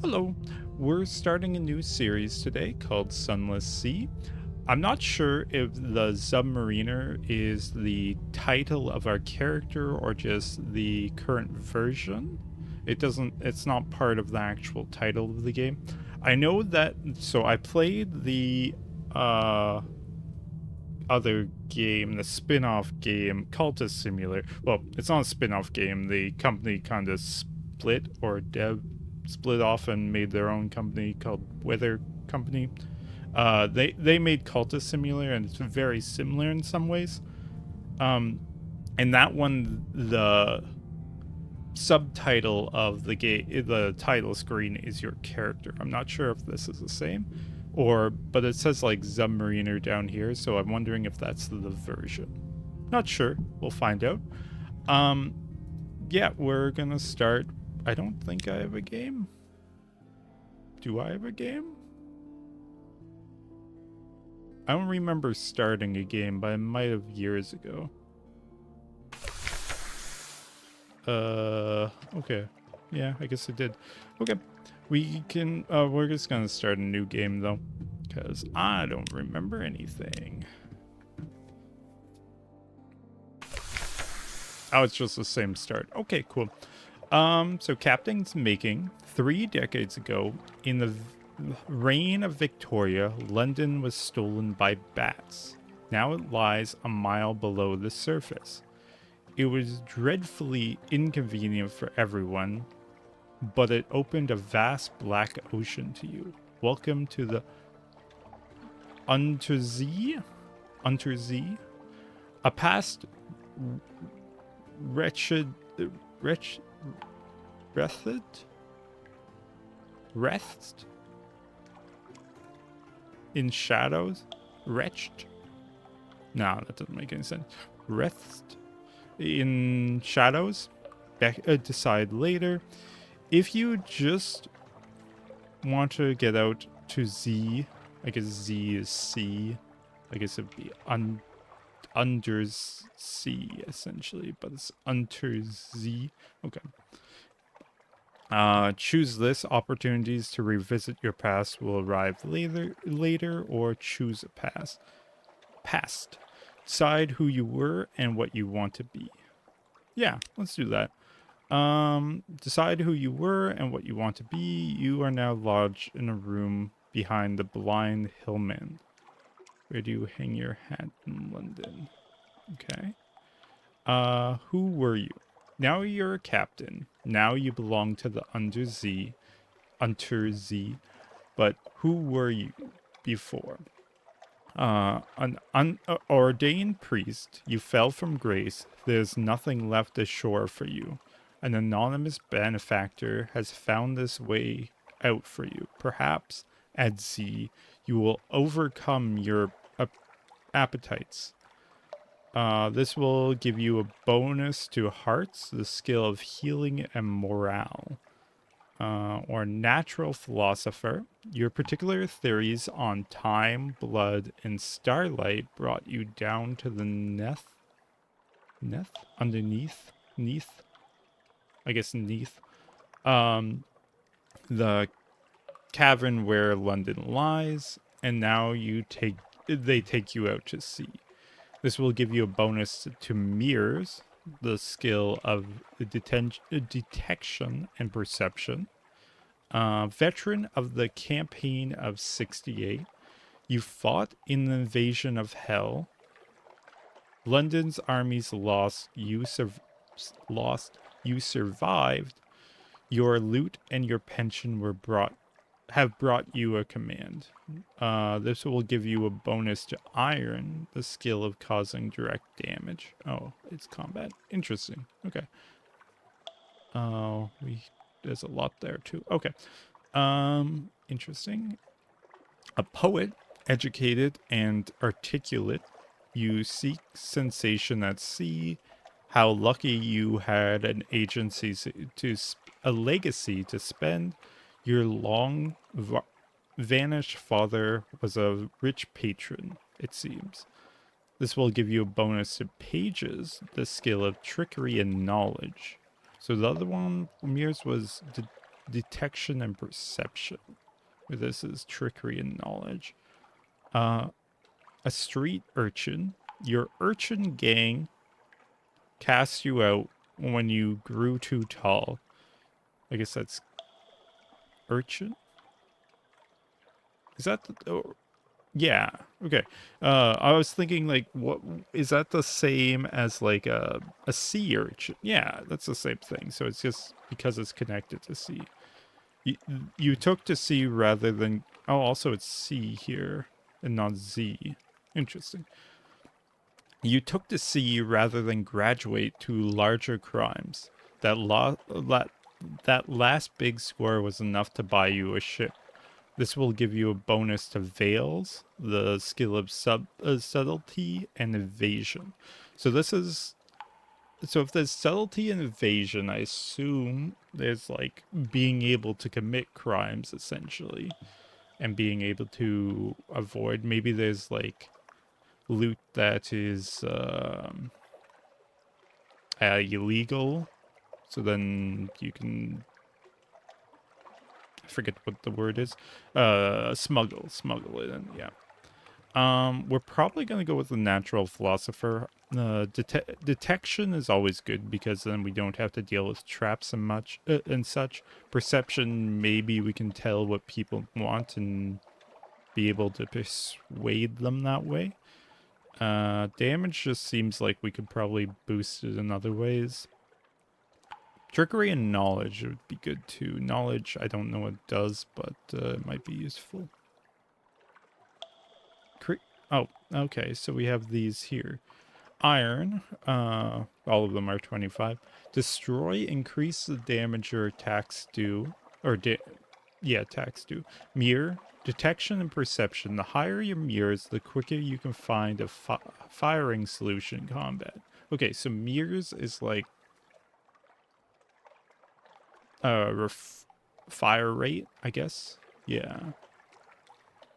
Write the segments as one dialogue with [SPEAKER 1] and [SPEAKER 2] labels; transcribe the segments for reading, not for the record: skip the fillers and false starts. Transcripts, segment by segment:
[SPEAKER 1] Hello, we're starting a new series today called Sunless Sea. I'm not sure if the Submariner is the title of our character or just the current version. It's not part of the actual title of the game. I know that, so I played the uh, other game, the spin off game, Cultist Simulator. Well, it's not a spin off game, the company kind of split or split off and made their own company called Weather Company. They made Cultist Simulator, and it's very similar in some ways. And that one, the subtitle of the game, the title screen is your character. I'm not sure if this is the same, but it says like Submariner down here, so I'm wondering if that's the version. Not sure. We'll find out. Um, yeah, we're gonna start. I don't think I have a game. Do I have a game? I don't remember starting a game, but I might have years ago. Okay. Yeah, I guess I did. Okay. We're just gonna start a new game though, because I don't remember anything. Oh, it's just the same start. Okay, cool. So Captain's Making. 3 decades ago, in the reign of Victoria, London was stolen by bats. Now it lies a mile below the surface. It was dreadfully inconvenient for everyone, but it opened a vast black ocean to you. Welcome to the Untersee? Untersee? A past wretched... wretched... wretched? Wretched? In shadows? Wretched? No, that doesn't make any sense. Wretched? In shadows? Decide later. If you just want to get out to Z, I guess Z is C. I guess it'd be under C essentially, but it's under Z. Okay. Choose this. Opportunities to revisit your past will arrive later, or choose a past. Decide who you were and what you want to be. Yeah, let's do that. Decide who you were and what you want to be. You are now lodged in a room behind the blind hillman. Where do you hang your hat in London? Okay. Who were you? Now you're a captain. Now you belong to the Untersee. But who were you before? An unordained priest. You fell from grace. There's nothing left ashore for you. An anonymous benefactor has found this way out for you. Perhaps at Z, you will overcome your appetites. This will give you a bonus to hearts, the skill of healing, and morale. Or natural philosopher. Your particular theories on time, blood, and starlight brought you down to the underneath, I guess neath, the cavern where London lies, and now they take you out to sea. This will give you a bonus to mirrors, the skill of detection and perception. Veteran of the campaign of 68, you fought in the invasion of Hell. London's armies lost. You survived. Your loot and your pension have brought you a command. This will give you a bonus to iron, the skill of causing direct damage. Oh, it's combat. Interesting. Okay. Oh, there's a lot there too. Okay. Interesting. A poet, educated and articulate. You seek sensation at sea. How lucky you had an a legacy to spend. Your long vanished father was a rich patron, it seems. This will give you a bonus to pages, the skill of trickery and knowledge. So the other one, Mir's, was detection and perception. This is trickery and knowledge. A street urchin. Your urchin gang cast you out when you grew too tall. I guess that's urchin? Is that the... Oh, yeah, okay. I was thinking, like, what... Is that the same as, like, a sea urchin? Yeah, that's the same thing. So it's just because it's connected to sea. You, you took to sea rather than... Oh, also it's C here and not Z. Interesting. You took to sea rather than graduate to larger crimes. That last big score was enough to buy you a ship. This will give you a bonus to veils, the skill of subtlety, and evasion. So this is... So if there's subtlety and evasion, I assume there's, like, being able to commit crimes, essentially. And being able to avoid... Maybe there's, like, loot that is illegal. So then you can... I forget what the word is. Smuggle it in, yeah. We're probably going to go with the natural philosopher. Detection is always good because then we don't have to deal with traps and such. Perception, maybe we can tell what people want and be able to persuade them that way. Damage just seems like we could probably boost it in other ways. Trickery and knowledge would be good too. Knowledge, I don't know what it does, but it might be useful. Oh, okay, so we have these here. Iron, all of them are 25. Destroy, increase the damage your attacks do. Attacks do. Mirror, detection and perception. The higher your mirrors, the quicker you can find a firing solution in combat. Okay, so mirrors is like fire rate, I guess. Yeah.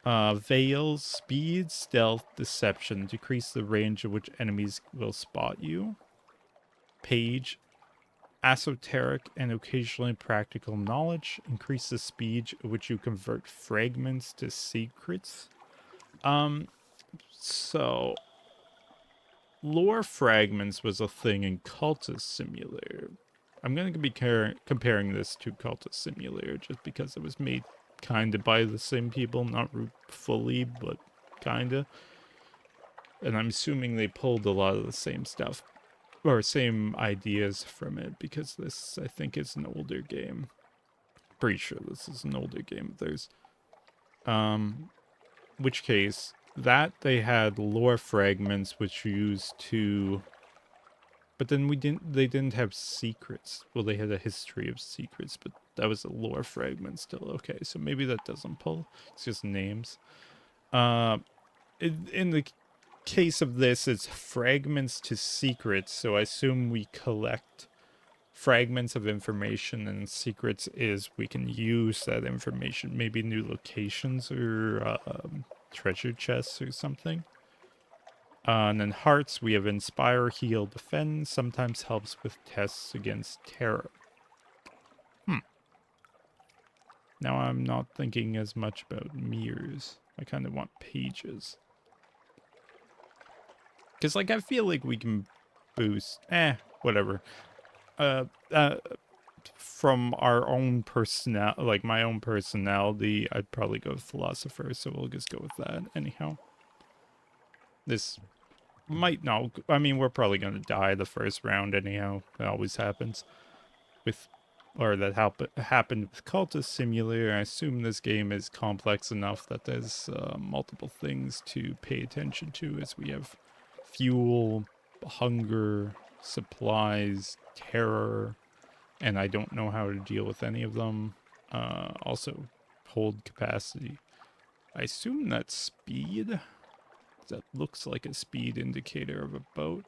[SPEAKER 1] Veils, speed, stealth, deception. Decrease the range at which enemies will spot you. Page, esoteric and occasionally practical knowledge. Increase the speed at which you convert fragments to secrets. So lore fragments was a thing in Cultist Simulator. I'm going to be comparing this to Cultist Simulator just because it was made kind of by the same people, not fully, but kind of. And I'm assuming they pulled a lot of the same stuff, or same ideas from it, because this, I think, is an older game. Pretty sure this is an older game of theirs. Which case, that they had lore fragments which used to... But then they didn't have secrets. Well, they had a history of secrets, but that was a lore fragment still. Okay, so maybe that doesn't pull. It's just names. In the case of this, it's fragments to secrets, so I assume we collect fragments of information, and secrets is we can use that information. Maybe new locations or treasure chests or something. And then hearts, we have Inspire, Heal, Defend. Sometimes helps with tests against terror. Now I'm not thinking as much about mirrors. I kind of want pages. Because, like, I feel like we can boost... whatever. From our own my own personality, I'd probably go with Philosopher, so we'll just go with that anyhow. This... might not... I mean, we're probably going to die the first round anyhow. That always happens. That happened with Cultist Simulator. I assume this game is complex enough that there's multiple things to pay attention to, as we have fuel, hunger, supplies, terror, and I don't know how to deal with any of them. Also, hold capacity. I assume that's speed. That looks like a speed indicator of a boat.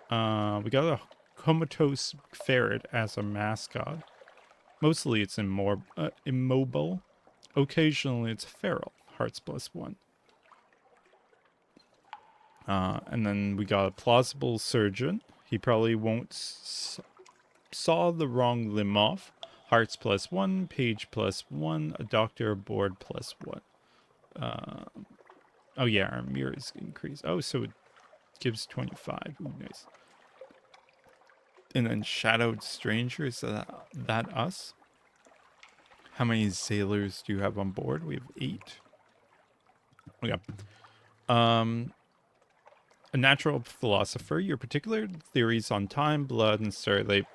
[SPEAKER 1] We got a comatose ferret as a mascot. Mostly it's immobile. Occasionally it's feral. Hearts +1. And then we got a plausible surgeon. He probably won't saw the wrong limb off. Hearts +1, page +1, a doctor aboard +1. Oh yeah, our mirrors increase. Oh, so it gives 25. Ooh, nice. And then Shadowed Stranger, is that us? How many sailors do you have on board? We have 8. Okay. A natural philosopher, your particular theories on time, blood, and starlight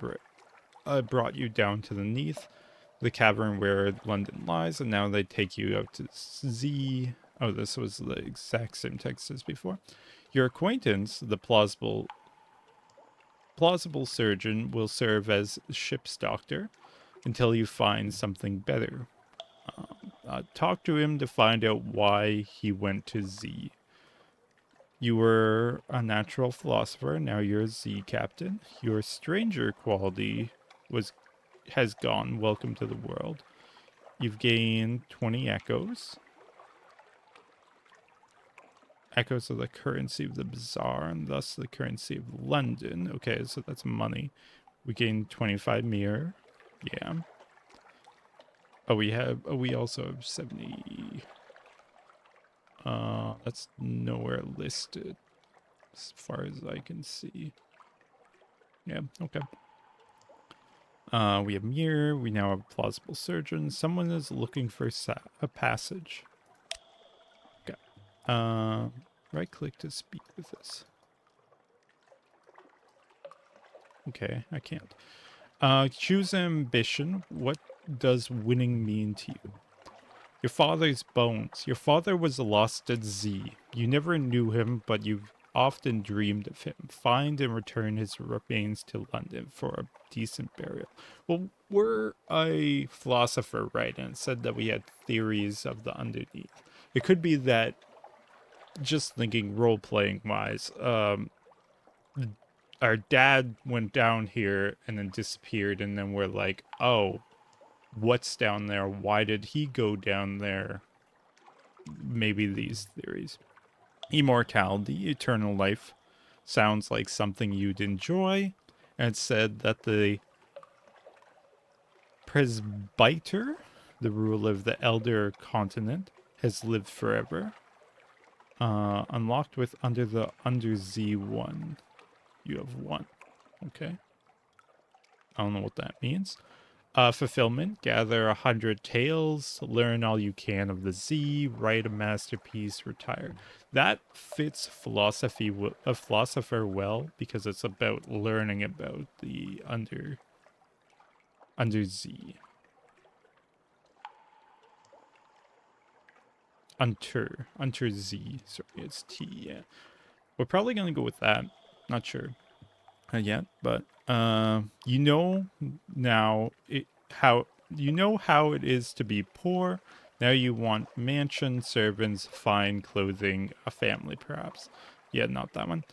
[SPEAKER 1] brought you down to the neath, the cavern where London lies, and now they take you out to Z. Oh, this was the exact same text as before. Your acquaintance, the plausible surgeon, will serve as ship's doctor until you find something better. Talk to him to find out why he went to Z. You were a natural philosopher, now you're a Z captain. Your stranger quality has gone. Welcome to the world. You've gained 20 echoes. Echoes are the currency of the bazaar, and thus the currency of London. Okay, so that's money. We gained 25 mirror. Yeah. Oh, we also have 70. That's nowhere listed as far as I can see. Yeah, okay. We have mirror. We now have plausible surgeon. Someone is looking for a passage. Okay. Right click to speak with this. Okay, I can't. Choose ambition. What does winning mean to you? Your father's bones. Your father was lost at Z. You never knew him, but you've often dreamed of him. Find and return his remains to London for a decent burial. Well, we're a philosopher, right? And it said that we had theories of the underneath. It could be that, just thinking role-playing wise, our dad went down here and then disappeared, and then we're like, oh, what's down there? Why did he go down there? Maybe these theories. Immortality, eternal life, sounds like something you'd enjoy. And it said that the presbyter, the ruler of the elder continent, has lived forever. Unlocked with under Z1. You have 1. Okay. I don't know what that means. Fulfillment, gather 100 tales, learn all you can of the Z, write a masterpiece, retire. That fits a philosopher well, because it's about learning about the under Z. Unter Z. Sorry, it's T, yeah. We're probably gonna go with that. Not sure yet, but you know now how it is to be poor. Now you want mansion, servants, fine clothing, a family, perhaps. Yeah, not that one.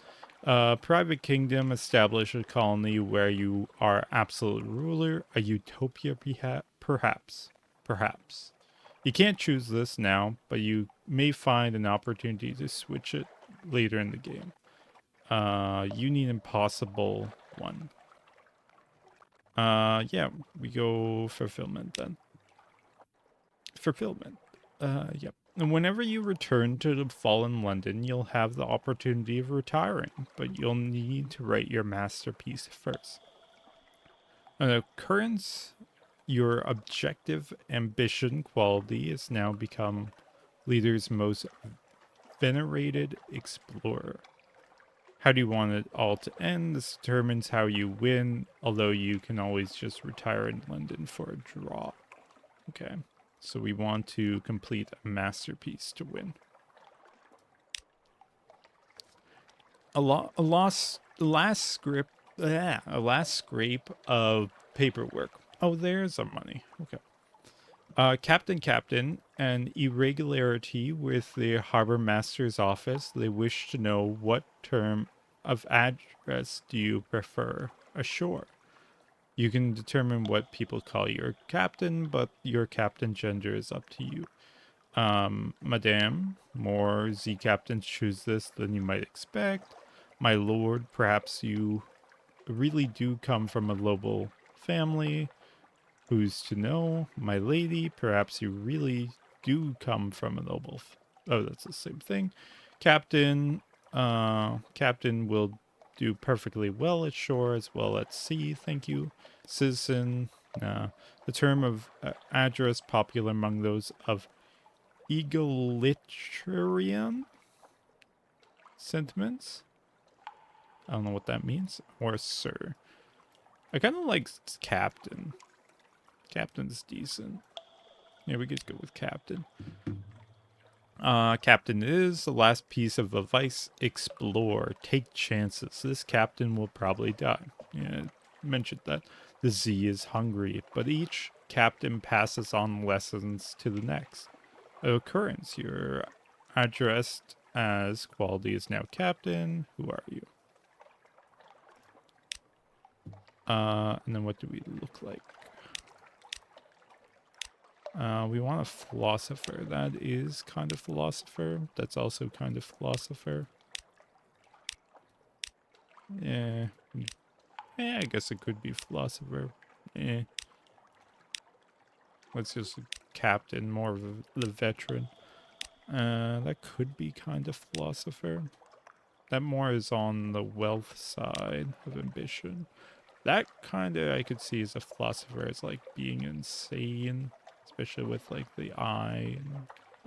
[SPEAKER 1] Private kingdom, establish a colony where you are absolute ruler. A utopia, perhaps. Perhaps. You can't choose this now, but you may find an opportunity to switch it later in the game. Union Impossible 1. Yeah, we go fulfillment then. Fulfillment. Yep. And whenever you return to the fallen London, you'll have the opportunity of retiring, but you'll need to write your masterpiece first. An occurrence, your objective ambition quality has now become leader's most venerated explorer. How do you want it all to end? This determines how you win, although you can always just retire in London for a draw. Okay, so we want to complete a masterpiece to win. A last scrape of paperwork. Oh, there's some money. Okay. Captain, an irregularity with the harbor master's office. They wish to know what term of address do you prefer ashore. You can determine what people call your captain, but your captain gender is up to you. Madame, more Z captains choose this than you might expect. My lord, perhaps you really do come from a noble family. Who's to know, my lady? Perhaps you really do come from a noble. Oh, that's the same thing. Captain. Captain will do perfectly well at shore as well at sea. Thank you. Citizen. The term of address popular among those of egalitarian sentiments. I don't know what that means. Or sir. I kind of like captain. Captain's decent. Yeah, we could go with captain. Captain is the last piece of advice. Explore. Take chances. This captain will probably die. Yeah, mentioned that. The Z is hungry, but each captain passes on lessons to the next. Occurrence. You're addressed as quality is now captain. Who are you? And then what do we look like? We want a philosopher. That is kind of philosopher. That's also kind of philosopher. Yeah. Yeah, I guess it could be philosopher. Eh. Let's just captain, more of the veteran. That could be kind of philosopher. That more is on the wealth side of ambition. That kind of I could see as a philosopher as like being insane, especially with like the eye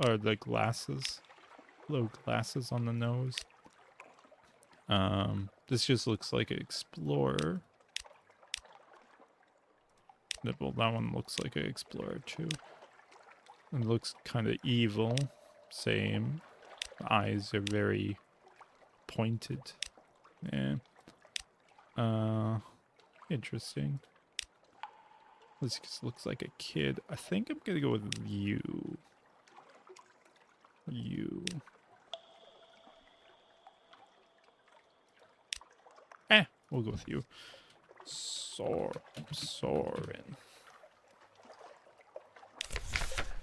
[SPEAKER 1] or the glasses, low glasses on the nose. This just looks like an explorer. Well, that one looks like an explorer too. It looks kind of evil. Same. The eyes are very pointed. Yeah. Interesting. This just looks like a kid. I think I'm gonna go with you. You. We'll go with you. Soren.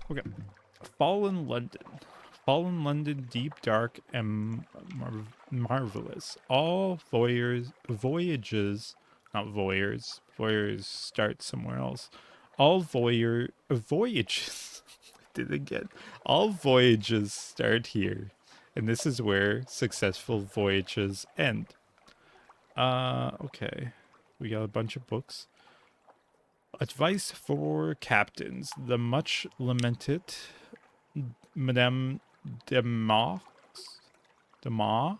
[SPEAKER 1] Okay. Fallen London. Fallen London, deep, dark, and marvelous. All voyages, not voyeurs. Voyeurs start somewhere else. All voyages. I did it again. All voyages start here, and this is where successful voyages end. Okay. We got a bunch of books. Advice for captains. The much lamented Madame Demarx. Demar?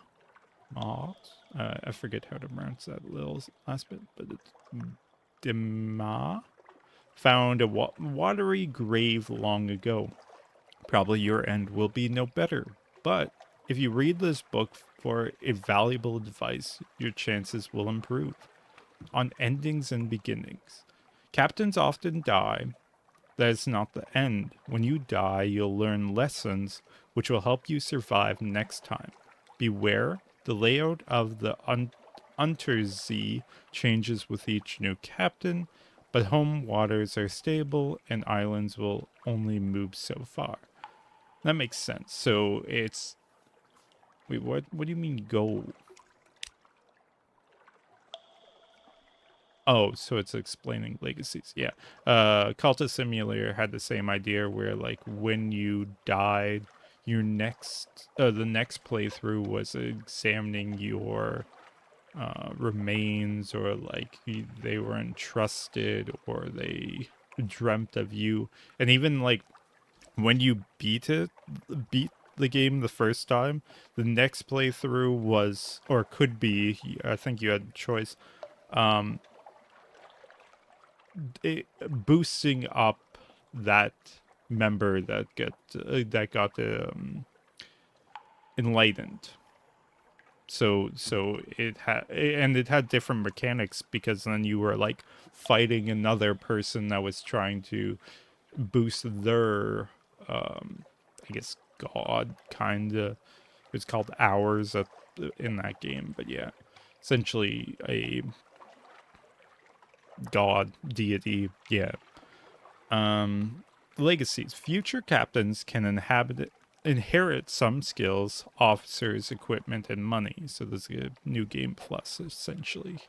[SPEAKER 1] I forget how to pronounce that little last bit, but it's Demar. Found a watery grave long ago. Probably your end will be no better. But if you read this book for a valuable advice, your chances will improve. On endings and beginnings. Captains often die. That is not the end. When you die, you'll learn lessons which will help you survive next time. Beware, the layout of the Untersee changes with each new captain, but home waters are stable and islands will only move so far. That makes sense. So it's... Wait, what do you mean go? Oh, so it's explaining legacies. Yeah. Cultist Simulator had the same idea where like when you died, your the next playthrough was examining your remains, or like they were entrusted or they dreamt of you. And even like when you beat the game the first time, the next playthrough was, or could be, I think you had a choice, boosting up that member that got enlightened. So it had different mechanics, because then you were like fighting another person that was trying to boost their I guess god kind of. It's called hours in that game, but yeah, essentially a god deity. Yeah. Legacies. Future captains can inherit some skills, officers, equipment, and money. So there's a new game plus, essentially.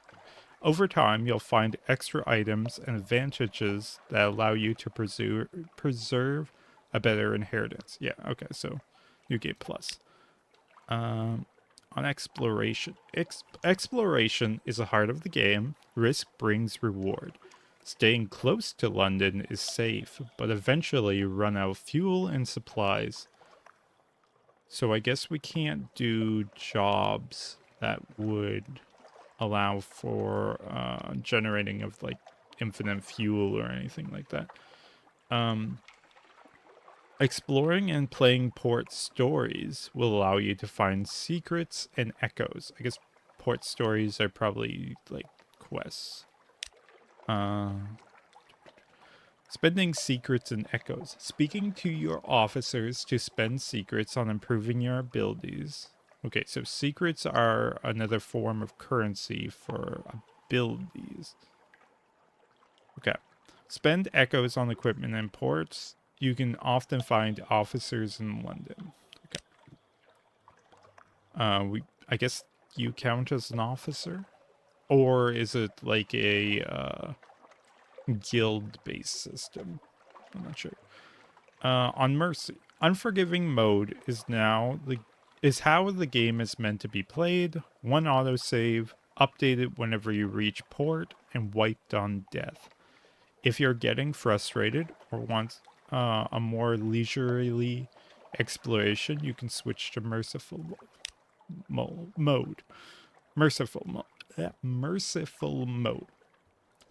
[SPEAKER 1] Over time, you'll find extra items and advantages that allow you to preserve a better inheritance. Yeah, okay, so New Game Plus. On exploration. Exploration is the heart of the game. Risk brings reward. Staying close to London is safe, but eventually you run out of fuel and supplies. So I guess we can't do jobs that would allow for generating of like infinite fuel or anything like that. Exploring and playing port stories will allow you to find secrets and echoes. I guess port stories are probably like quests. Spending secrets and echoes. Speaking to your officers to spend secrets on improving your abilities. Okay, so secrets are another form of currency for abilities. Okay. Spend echoes on equipment and ports. You can often find officers in London. Okay. I guess you count as an officer? Or is it like a guild-based system? I'm not sure. On Mercy. Unforgiving mode is how the game is meant to be played. One autosave, updated whenever you reach port, and wiped on death. If you're getting frustrated or want a more leisurely exploration, you can switch to mode. Merciful mode.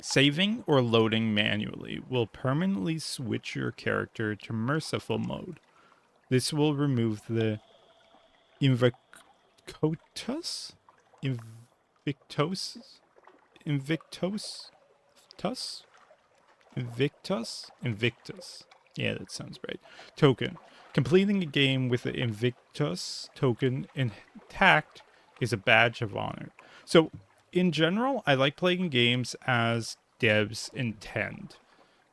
[SPEAKER 1] Saving or loading manually will permanently switch your character to merciful mode. This will remove the invictus, invictus, invictus, tus, invictus. Yeah, that sounds right. Token. Completing a game with the Invictus token intact is a badge of honor. So, in general, I like playing games as devs intend.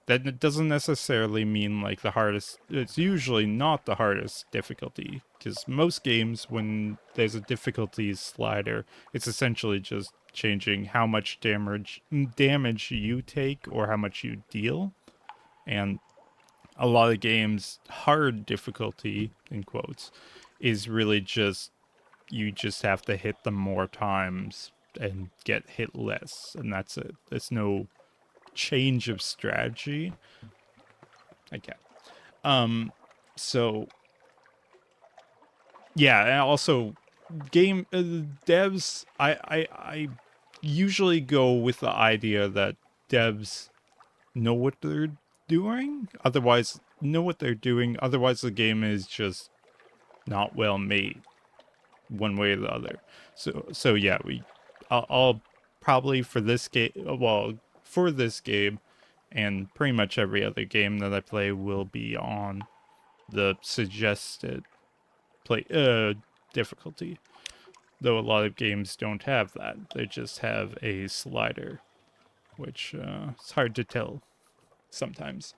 [SPEAKER 1] That doesn't necessarily mean like the hardest. It's usually not the hardest difficulty, because most games, when there's a difficulty slider, it's essentially just changing how much damage you take or how much you deal. And a lot of games, hard difficulty in quotes, is really just you just have to hit them more times and get hit less, and that's it. There's no change of strategy. Okay. So yeah, and also game devs. I usually go with the idea that devs know what they're doing. Otherwise, the game is just not well made, one way or the other. So yeah, I'll probably for this game. Well, for this game, and pretty much every other game that I play will be on the suggested play difficulty. Though a lot of games don't have that. They just have a slider, which it's hard to tell sometimes.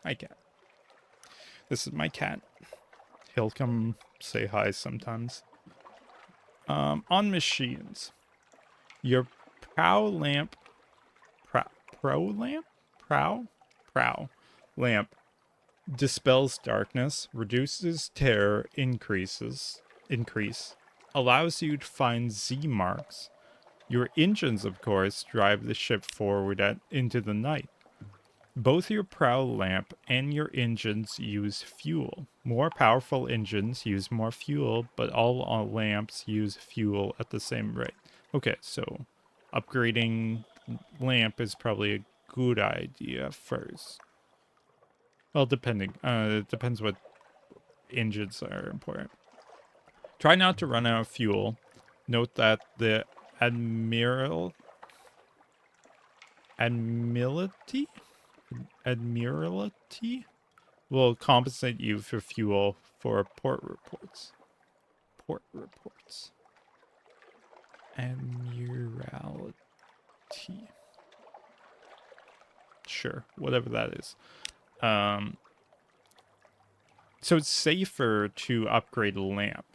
[SPEAKER 1] Hi, cat. This is my cat. He'll come say hi sometimes. On machines, your prow lamp, pro lamp, prow lamp dispels darkness, reduces terror, increase, allows you to find Z marks. Your engines, of course, drive the ship forward into the night. Both your prow lamp and your engines use fuel. More powerful engines use more fuel, but all lamps use fuel at the same rate. Okay, so upgrading lamp is probably a good idea first. Well, depending. It depends what engines are important. Try not to run out of fuel. Note that the admiralty will compensate you for fuel for port reports. Admiralty. Sure, whatever that is. So it's safer to upgrade a lamp,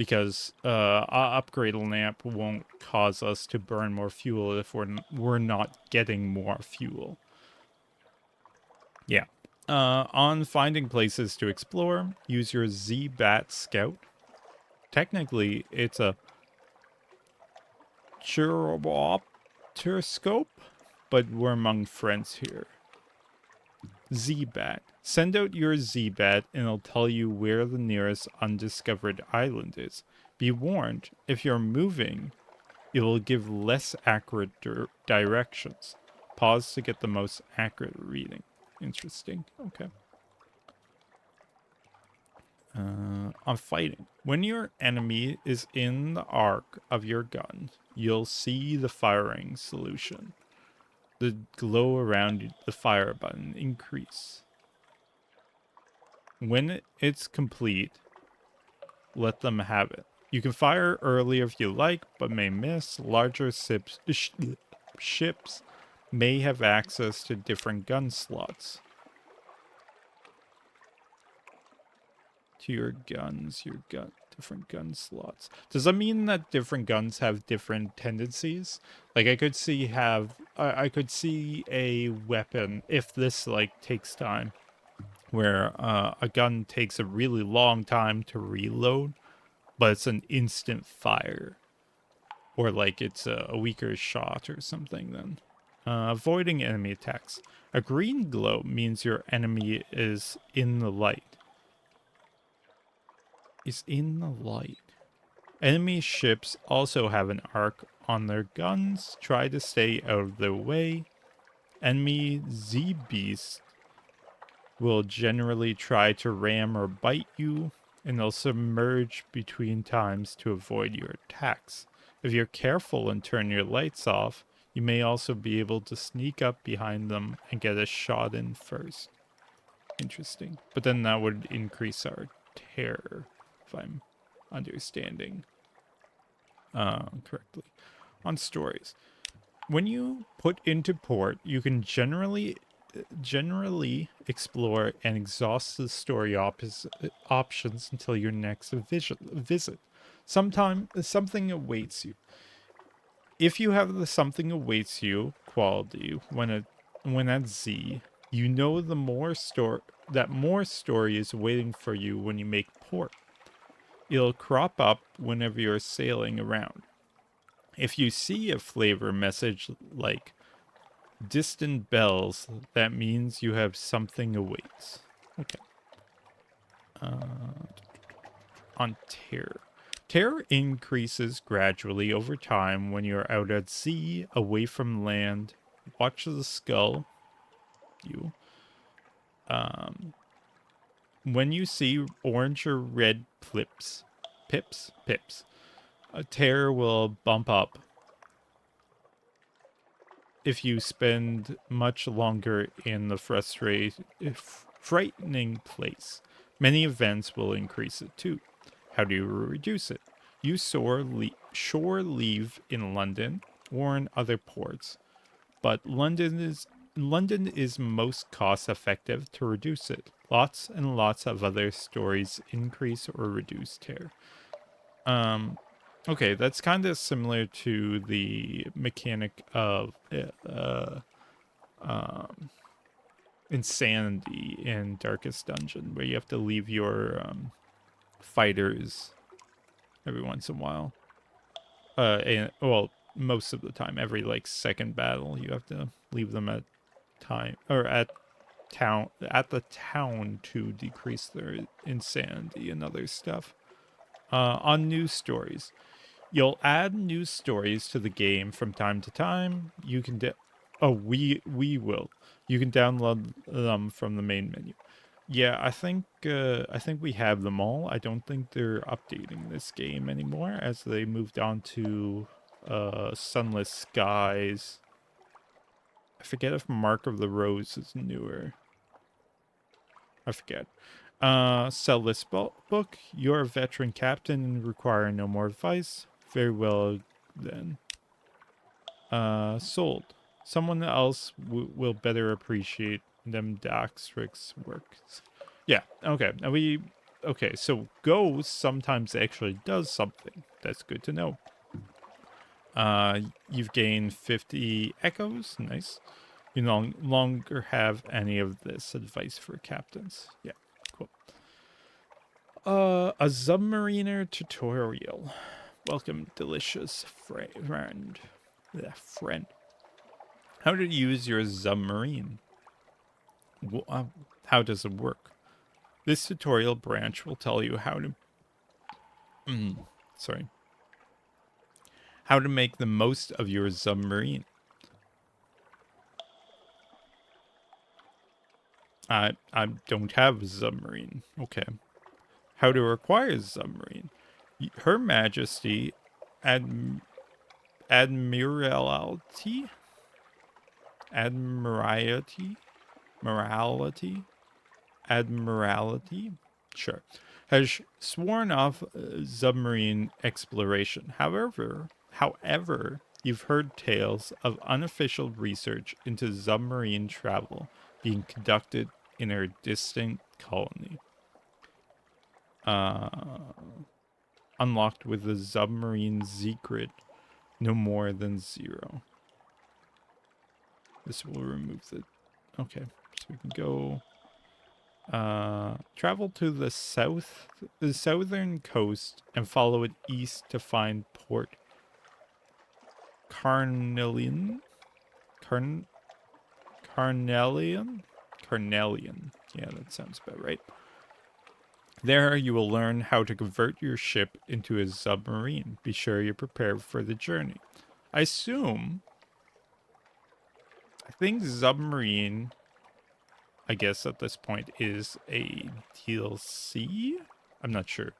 [SPEAKER 1] because a upgrade lamp won't cause us to burn more fuel if we're not getting more fuel. Yeah. On finding places to explore, use your Z-Bat Scout. Technically, it's a gyroscope, but we're among friends here. Z-Bat. Send out your Z-Bat and it'll tell you where the nearest undiscovered island is. Be warned, if you're moving, it will give less accurate directions. Pause to get the most accurate reading. Interesting. Okay. On fighting. When your enemy is in the arc of your gun, you'll see the firing solution. The glow around the fire button increase. When it's complete, let them have it. You can fire early if you like, but may miss. Larger ships may have access to different gun slots. To your guns, different gun slots. Does that mean that different guns have different tendencies? Like I could see a weapon, if this like takes time, where a gun takes a really long time to reload, but it's an instant fire, or like it's a weaker shot or something. Then avoiding enemy attacks. A green glow means your enemy is in the light. Enemy ships also have an arc on their guns. Try to stay out of their way. Enemy Z-Beasts will generally try to ram or bite you, and they'll submerge between times to avoid your attacks. If you're careful and turn your lights off, you may also be able to sneak up behind them and get a shot in first. Interesting. But then that would increase our terror, if I'm understanding correctly. On stories. When you put into port, you can generally explore and exhaust the story options until your next visit. Something awaits you. If you have the something awaits you quality when at Z, you know that more story is waiting for you when you make port. It'll crop up whenever you're sailing around. If you see a flavor message like distant bells, that means you have something awaits. Okay. On terror. Terror increases gradually over time when you're out at sea, away from land. Watch the skull. When you see orange or red pips, a terror will bump up. If you spend much longer in the frightening place, many events will increase it too. How do you reduce it? Use shore leave in London or in other ports, but London is most cost effective to reduce it. Lots and lots of other stories increase or reduce terror. Okay, that's kind of similar to the mechanic of insanity in Darkest Dungeon, where you have to leave your fighters every once in a while. Well, most of the time, every like second battle, you have to leave them at the town to decrease their insanity and other stuff. On news stories. You'll add news stories to the game from time to time. You can we will. You can download them from the main menu. Yeah, I think we have them all. I don't think they're updating this game anymore as they moved on to Sunless Skies. I forget if Mark of the Rose is newer. I forget. Sell this book. You're a veteran captain and require no more advice. Very well, then. Sold. Someone else will better appreciate them Daxric's works. Yeah, okay. Now Okay, so go sometimes actually does something. That's good to know. You've gained 50 echoes. Nice. You no longer have any of this advice for captains. Yeah, cool. A submariner tutorial. Welcome, delicious friend. Yeah, friend. How to use your submarine. How does it work? This tutorial branch will tell you how to... sorry. How to make the most of your submarine. I don't have a submarine. Okay. How to acquire a submarine. Her Majesty Ad- Admiralty? Admiralty? Morality? Admiralty? Sure. Has sworn off submarine exploration. However, you've heard tales of unofficial research into submarine travel being conducted in her distant colony. Unlocked with the submarine secret no more than 0. This will remove the... Okay, so we can go... travel to the southern coast and follow it east to find Port Carnelian? Carnelian? Carnelian. Yeah, that sounds about right. There you will learn how to convert your ship into a submarine. Be sure you're prepared for the journey. I think submarine, I guess at this point, is a DLC? I'm not sure.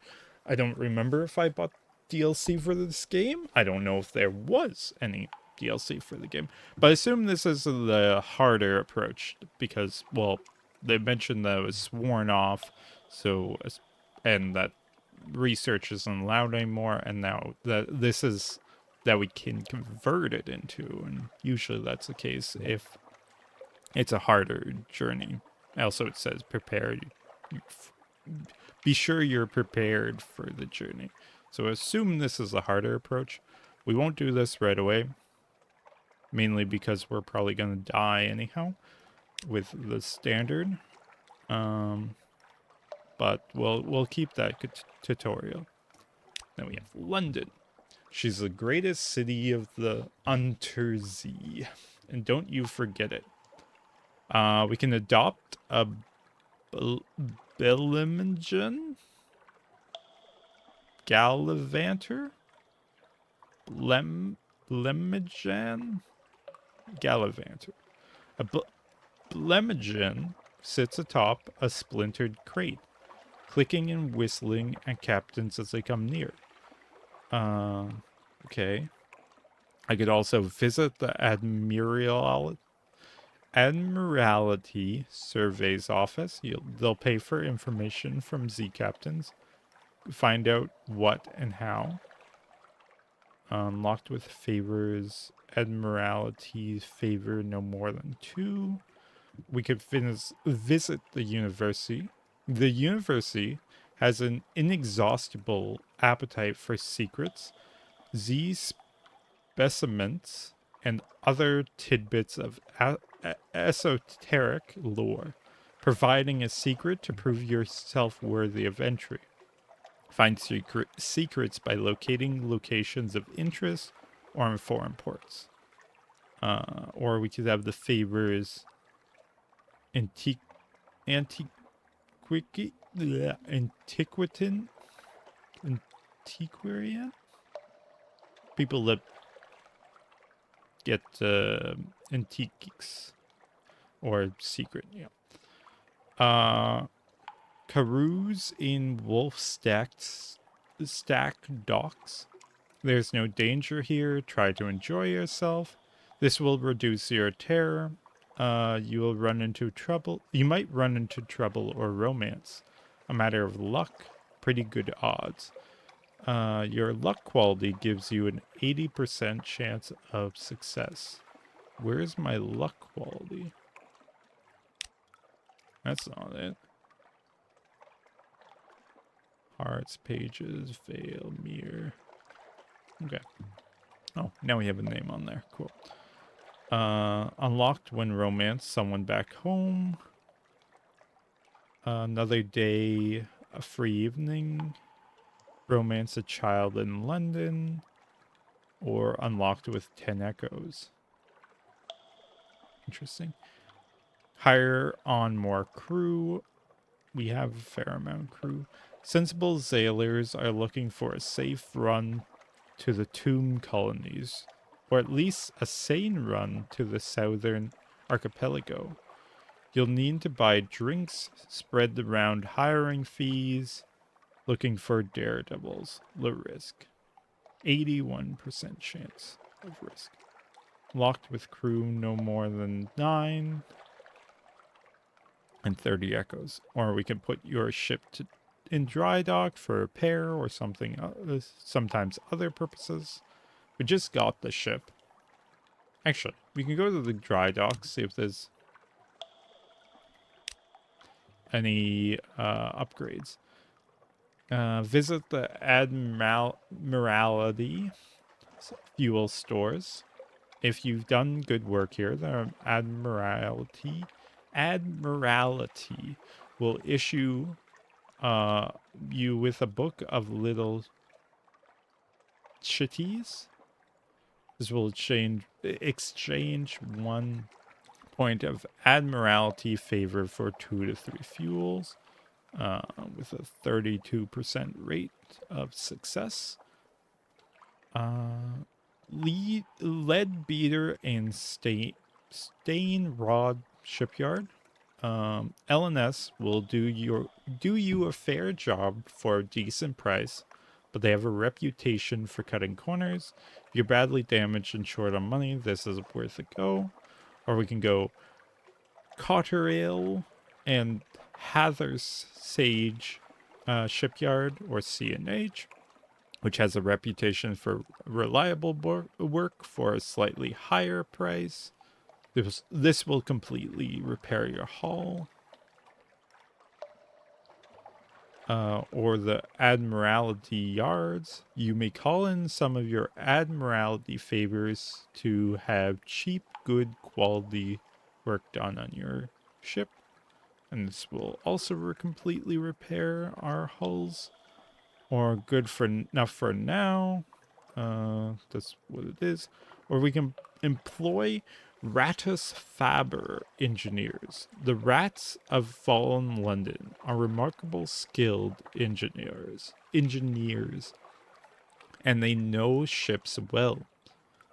[SPEAKER 1] I don't remember if I bought DLC for this game. I don't know if there was any DLC for the game. But I assume this is the harder approach because, well, they mentioned that it was sworn off, so, and that research isn't allowed anymore, and now that this is that we can convert it into, and usually that's the case if it's a harder journey. Also, it says prepared. Be sure you're prepared for the journey. So assume this is a harder approach. We won't do this right away, mainly because we're probably going to die anyhow with the standard. But we'll keep that tutorial. Then we have London. She's the greatest city of the Untersee, and don't you forget it. We can adopt a Billingen? Gallivanter? Lemijan? Gallivanter. A Blemigen sits atop a splintered crate, clicking and whistling at captains as they come near. Okay. I could also visit the Admiralty Surveys office. They'll pay for information from Z captains. Find out what and how. Locked with favors. Admiralty's favor no more than 2. We could visit the university. The university has an inexhaustible appetite for secrets, Z specimens, and other tidbits of esoteric lore, providing a secret to prove yourself worthy of entry. Find secrets by locating locations of interest or in foreign ports. Or we could have the favors antiquitan antiquarian people that get antiques or secret. Yeah. Carouse in wolf stack docks. There's no danger here. Try to enjoy yourself. This will reduce your terror. You will run into trouble. You might run into trouble or romance. A matter of luck. Pretty good odds. Your luck quality gives you an 80% chance of success. Where is my luck quality? That's not it. Hearts, pages, veil, mirror. Okay. Oh, now we have a name on there. Cool. Unlocked when romance someone back home. Another day, a free evening. Romance a child in London. Or unlocked with 10 echoes. Interesting. Hire on more crew. We have a fair amount of crew. Sensible sailors are looking for a safe run to the tomb colonies, or at least a sane run to the southern archipelago. You'll need to buy drinks, spread around hiring fees, looking for daredevils. Low risk. 81% chance of risk. Locked with crew no more than 9 and 30 echoes. Or we can put your ship in dry dock for repair or something, sometimes other purposes. We just got the ship. Actually, we can go to the dry dock, see if there's any upgrades. Visit the Admiralty fuel stores. If you've done good work here, the Admiralty will issue you with a book of little chitties. This will exchange 1 point of Admiralty favor for 2 to 3 fuels, with a 32% rate of success. Lead beater and stain rod shipyard. LNS will do you a fair job for a decent price, but they have a reputation for cutting corners. If you're badly damaged and short on money, this is worth a go. Or we can go Cotterale and Hathers Sage Shipyard, or C&H, which has a reputation for reliable work for a slightly higher price. This will completely repair your hull. Or the Admiralty Yards. You may call in some of your Admiralty favors to have cheap, good quality work done on your ship. And this will also completely repair our hulls. Or good for enough for now. That's what it is. Or we can employ Ratus Faber engineers. The rats of fallen London are remarkable skilled engineers, and they know ships well.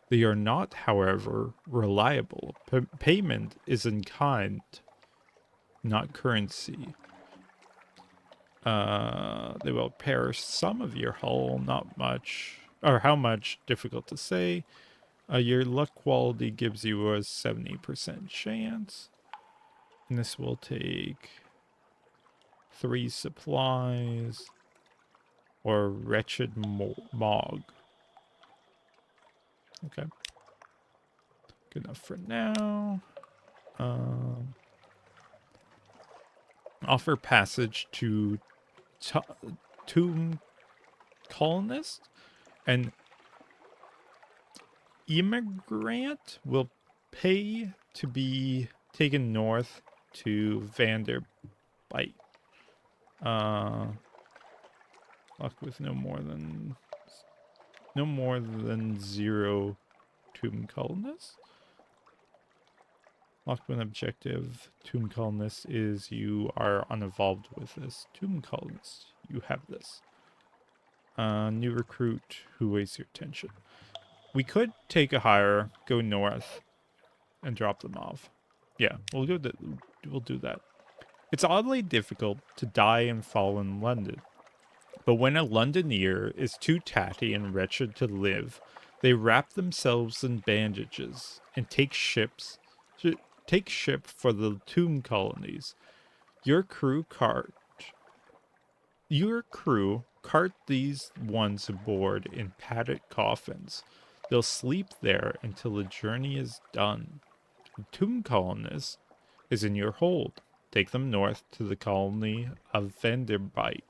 [SPEAKER 1] They are not, however, reliable. Payment is in kind, not currency. They will repair some of your hull, not much, or how much, difficult to say. Your luck quality gives you a 70% chance. And this will take 3 supplies or wretched mog. Okay. Good enough for now. Offer passage to tomb colonist, and immigrant will pay to be taken north to Vanderbite. Luck with no more than 0 tomb colonists. Locked with objective tomb colonist is you are uninvolved with this tomb colonist. You have this. New recruit who wastes your attention. We could take a hire, go north, and drop them off. Yeah, we'll do that. It's oddly difficult to die and fall in London. But when a Londoner is too tatty and wretched to live, they wrap themselves in bandages and take ship for the tomb colonies. Your crew cart these ones aboard in padded coffins. They'll sleep there until the journey is done. The tomb colonist is in your hold. Take them north to the colony of Vanderbite.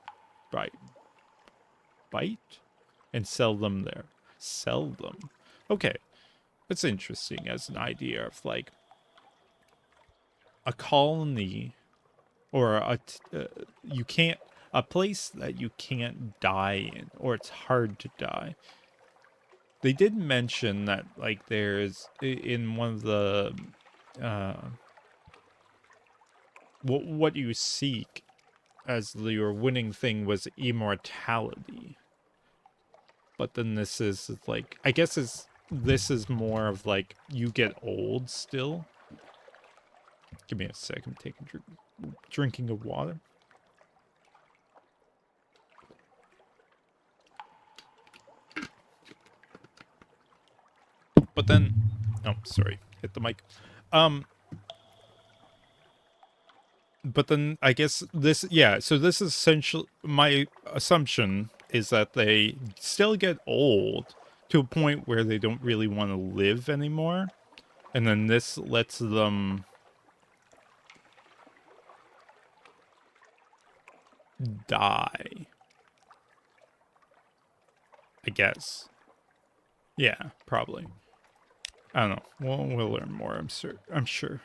[SPEAKER 1] bite and sell them there. Sell them. Okay, that's interesting as an idea of like a colony or you can't a place that you can't die in, or it's hard to die. They did mention that like there's in one of the uh what you seek as your winning thing was immortality. But then this is like, I guess this is more of like you get old still. Give me a sec. I'm taking drinking of water. But then, oh, sorry, hit the mic. But then I guess this, yeah. So this is essentially my assumption is that they still get old to a point where they don't really want to live anymore, and then this lets them die. I guess. Yeah, probably. I don't know. We'll learn more. I'm sure.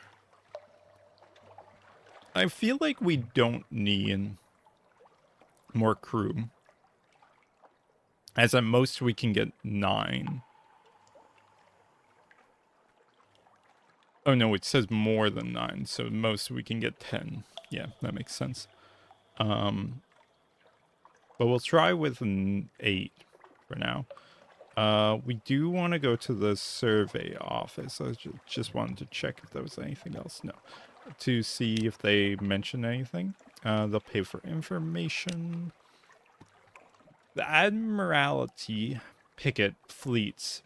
[SPEAKER 1] I feel like we don't need more crew. As at most we can get 9. Oh no, it says more than 9, so most we can get 10. Yeah, that makes sense. But we'll try with an 8 for now. We do want to go to the survey office. I just wanted to check if there was anything else. No. To see if they mention anything. They'll pay for information. The Admiralty picket fleets.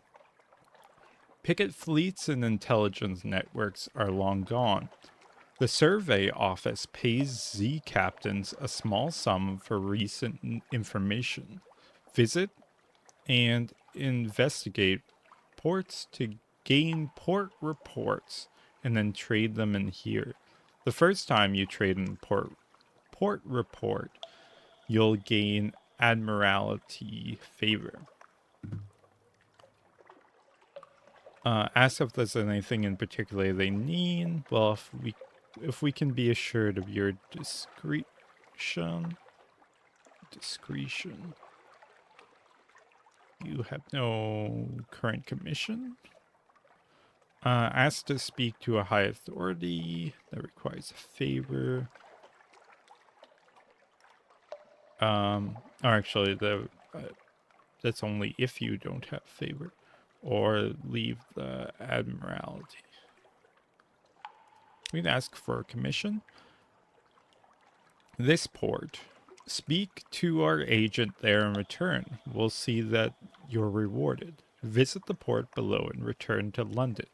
[SPEAKER 1] Picket fleets and intelligence networks are long gone. The survey office pays Z captains a small sum for recent information. Visit and investigate ports to gain port reports and then trade them in here. The first time you trade in port report, you'll gain Admiralty favor. Ask if there's anything in particular they need. Well, if we can be assured of your discretion. You have no current commission. Ask to speak to a high authority. That requires a favor. Or actually, that's only if you don't have favor. Or leave the Admiralty. We can ask for a commission. This port. Speak to our agent there and return. We'll see that you're rewarded. Visit the port below and return to London.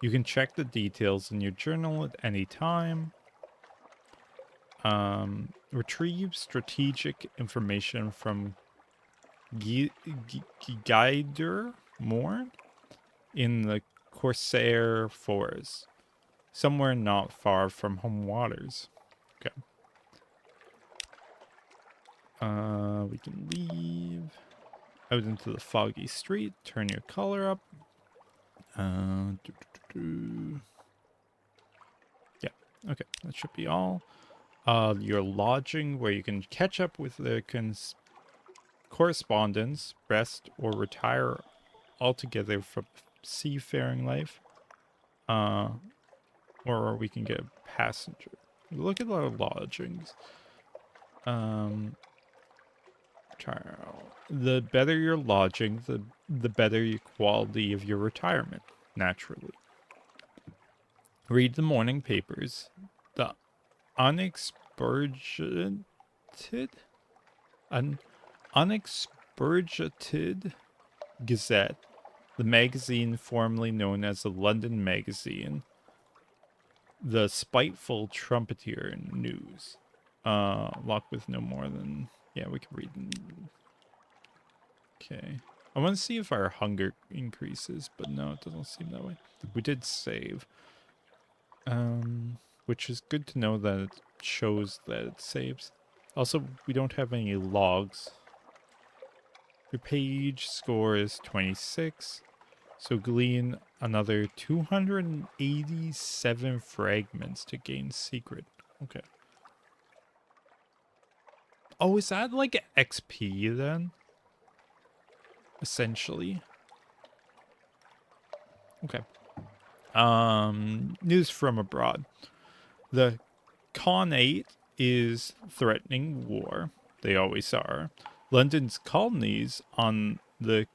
[SPEAKER 1] You can check the details in your journal at any time. Retrieve strategic information from Guider Moore in the Corsair Forest, somewhere not far from home waters. Okay. We can leave out into the foggy street. Turn your color up. Yeah, okay, that should be all. Your lodging, where you can catch up with the correspondence, rest, or retire altogether from seafaring life. Or we can get a passenger. Look at our lodgings. The better your lodging, the better your quality of your retirement, naturally. Read the morning papers. The unexpurgated Gazette, the magazine formerly known as the London Magazine, the spiteful trumpeter news. Locked with no more than... Yeah, we can read them. Okay. I want to see if our hunger increases, but no, it doesn't seem that way. We did save. Which is good to know that it shows that it saves. Also, we don't have any logs. Your page score is 26. So glean another 287 fragments to gain secret. Okay. Oh, is that like XP then? Essentially. Okay. News from abroad. The Khanate is threatening war. They always are. London's colonies on the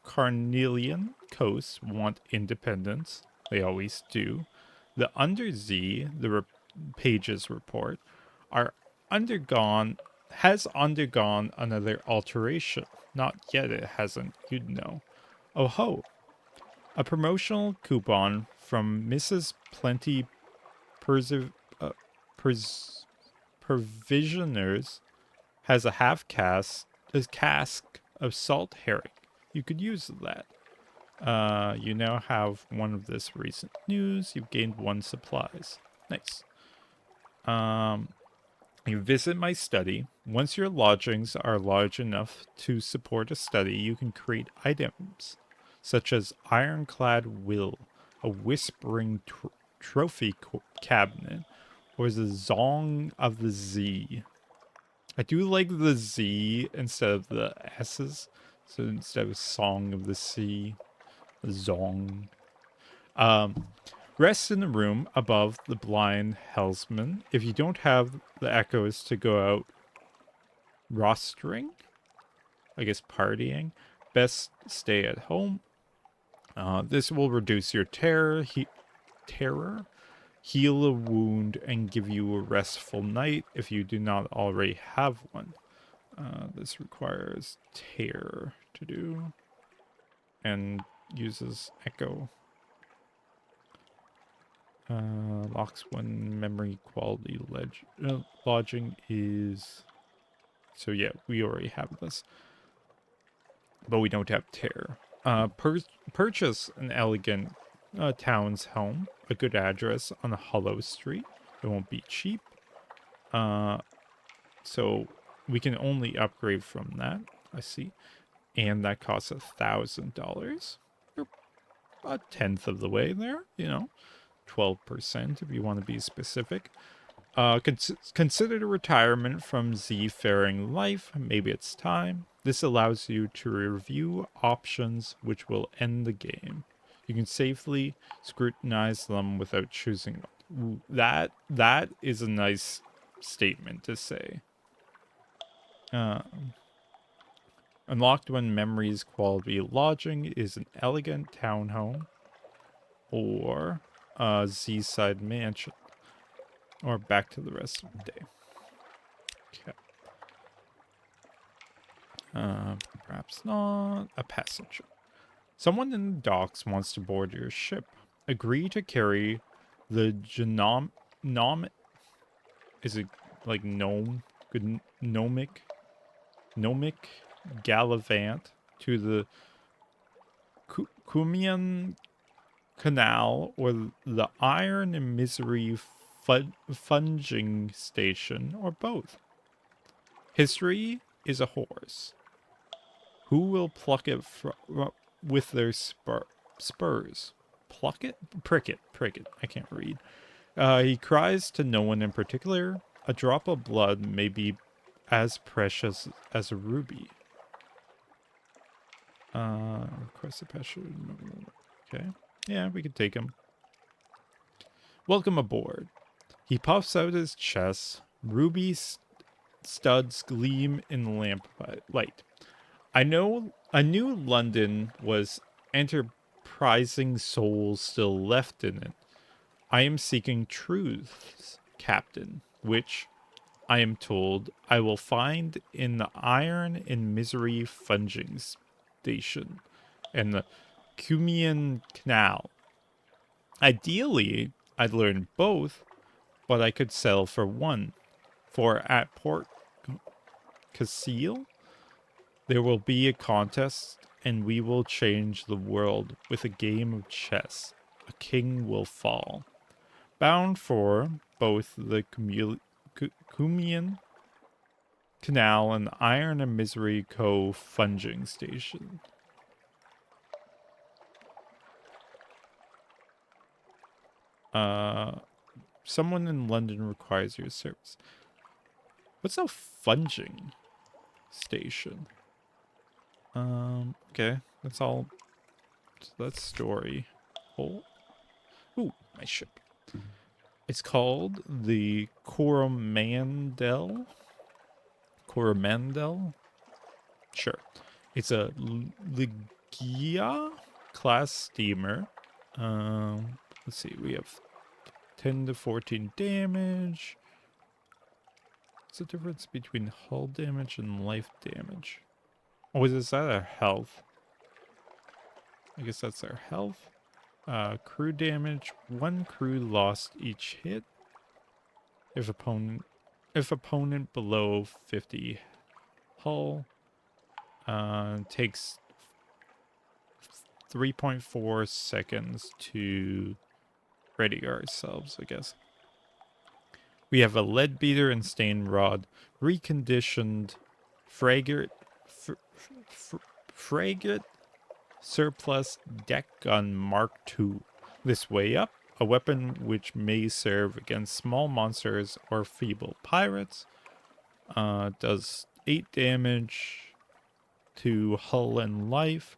[SPEAKER 1] Carnelian coast want independence. They always do. The Undersea, pages report, are undergone has undergone another alteration. Not yet, it hasn't. You'd know. Oh ho! A promotional coupon from Mrs. Plenty Persiv- uh, Pers- Provisioners has a cask of salt herring. You could use that. You now have one of this recent news. You've gained one supplies. Nice. You visit my study. Once your lodgings are large enough to support a study, you can create items such as Ironclad Will, a whispering trophy cabinet, or the Zong of the Z. I do like the Z instead of the S's. So instead of Song of the Sea, Zong. Um, Rest in the room above the blind helmsman. If you don't have the echoes to go out rostering, I guess partying, best stay at home. This will reduce your terror, heal a wound, and give you a restful night if you do not already have one. This requires tear to do and uses echo. Locks one memory quality lodging is. So yeah, we already have this, but we don't have tear. Purchase an elegant town's home, a good address on a hollow street. It won't be cheap. So we can only upgrade from that. I see, and that costs $1,000. We're a tenth of the way there. 12% if you want to be specific. Consider retirement from Z-faring life. Maybe it's time. This allows you to review options which will end the game. You can safely scrutinize them without choosing one. That is a nice statement to say. Unlocked when memories quality lodging is an elegant townhome or a Z-side mansion. Or back to the rest of the day. Okay. Perhaps not. A passenger. Someone in the docks wants to board your ship. Agree to carry the is it like gnomic Gallivant to the Cumian Canal or the Iron and Misery Funging Station, or both. History is a horse. Who will pluck it with their spurs? Pluck it? Prick it. Prick it. I can't read. He cries to no one in particular. A drop of blood may be as precious as a ruby. Request a passion. Okay. Yeah, we could take him. Welcome aboard. He puffs out his chest. Ruby studs gleam in the lamplight. I knew London was enterprising souls still left in it. I am seeking truths, Captain, which, I am told, I will find in the Iron and Misery Funging Station and the Cumian Canal. Ideally, I'd learn both, but I could settle for one. For at Port Cassile, there will be a contest, and we will change the world with a game of chess. A king will fall. Bound for both the Cumian Canal and Iron and Misery Cove funging station. Someone in London requires your service. What's a funging station? Okay, that's all. That's story. Oh, ooh, my ship. It's called the Coromandel. Coromandel? Sure. It's a Ligia class steamer. Let's see. We have 10 to 14 damage. What's the difference between hull damage and life damage? Oh, is that our health? I guess that's our health. Crew damage. One crew lost each hit. If opponent below 50 hull. Takes 3.4 seconds to ready ourselves, I guess. We have a lead beater and stain rod, reconditioned frigate, frigate surplus deck gun Mark II. This way up, a weapon which may serve against small monsters or feeble pirates. Does 8 damage to hull and life.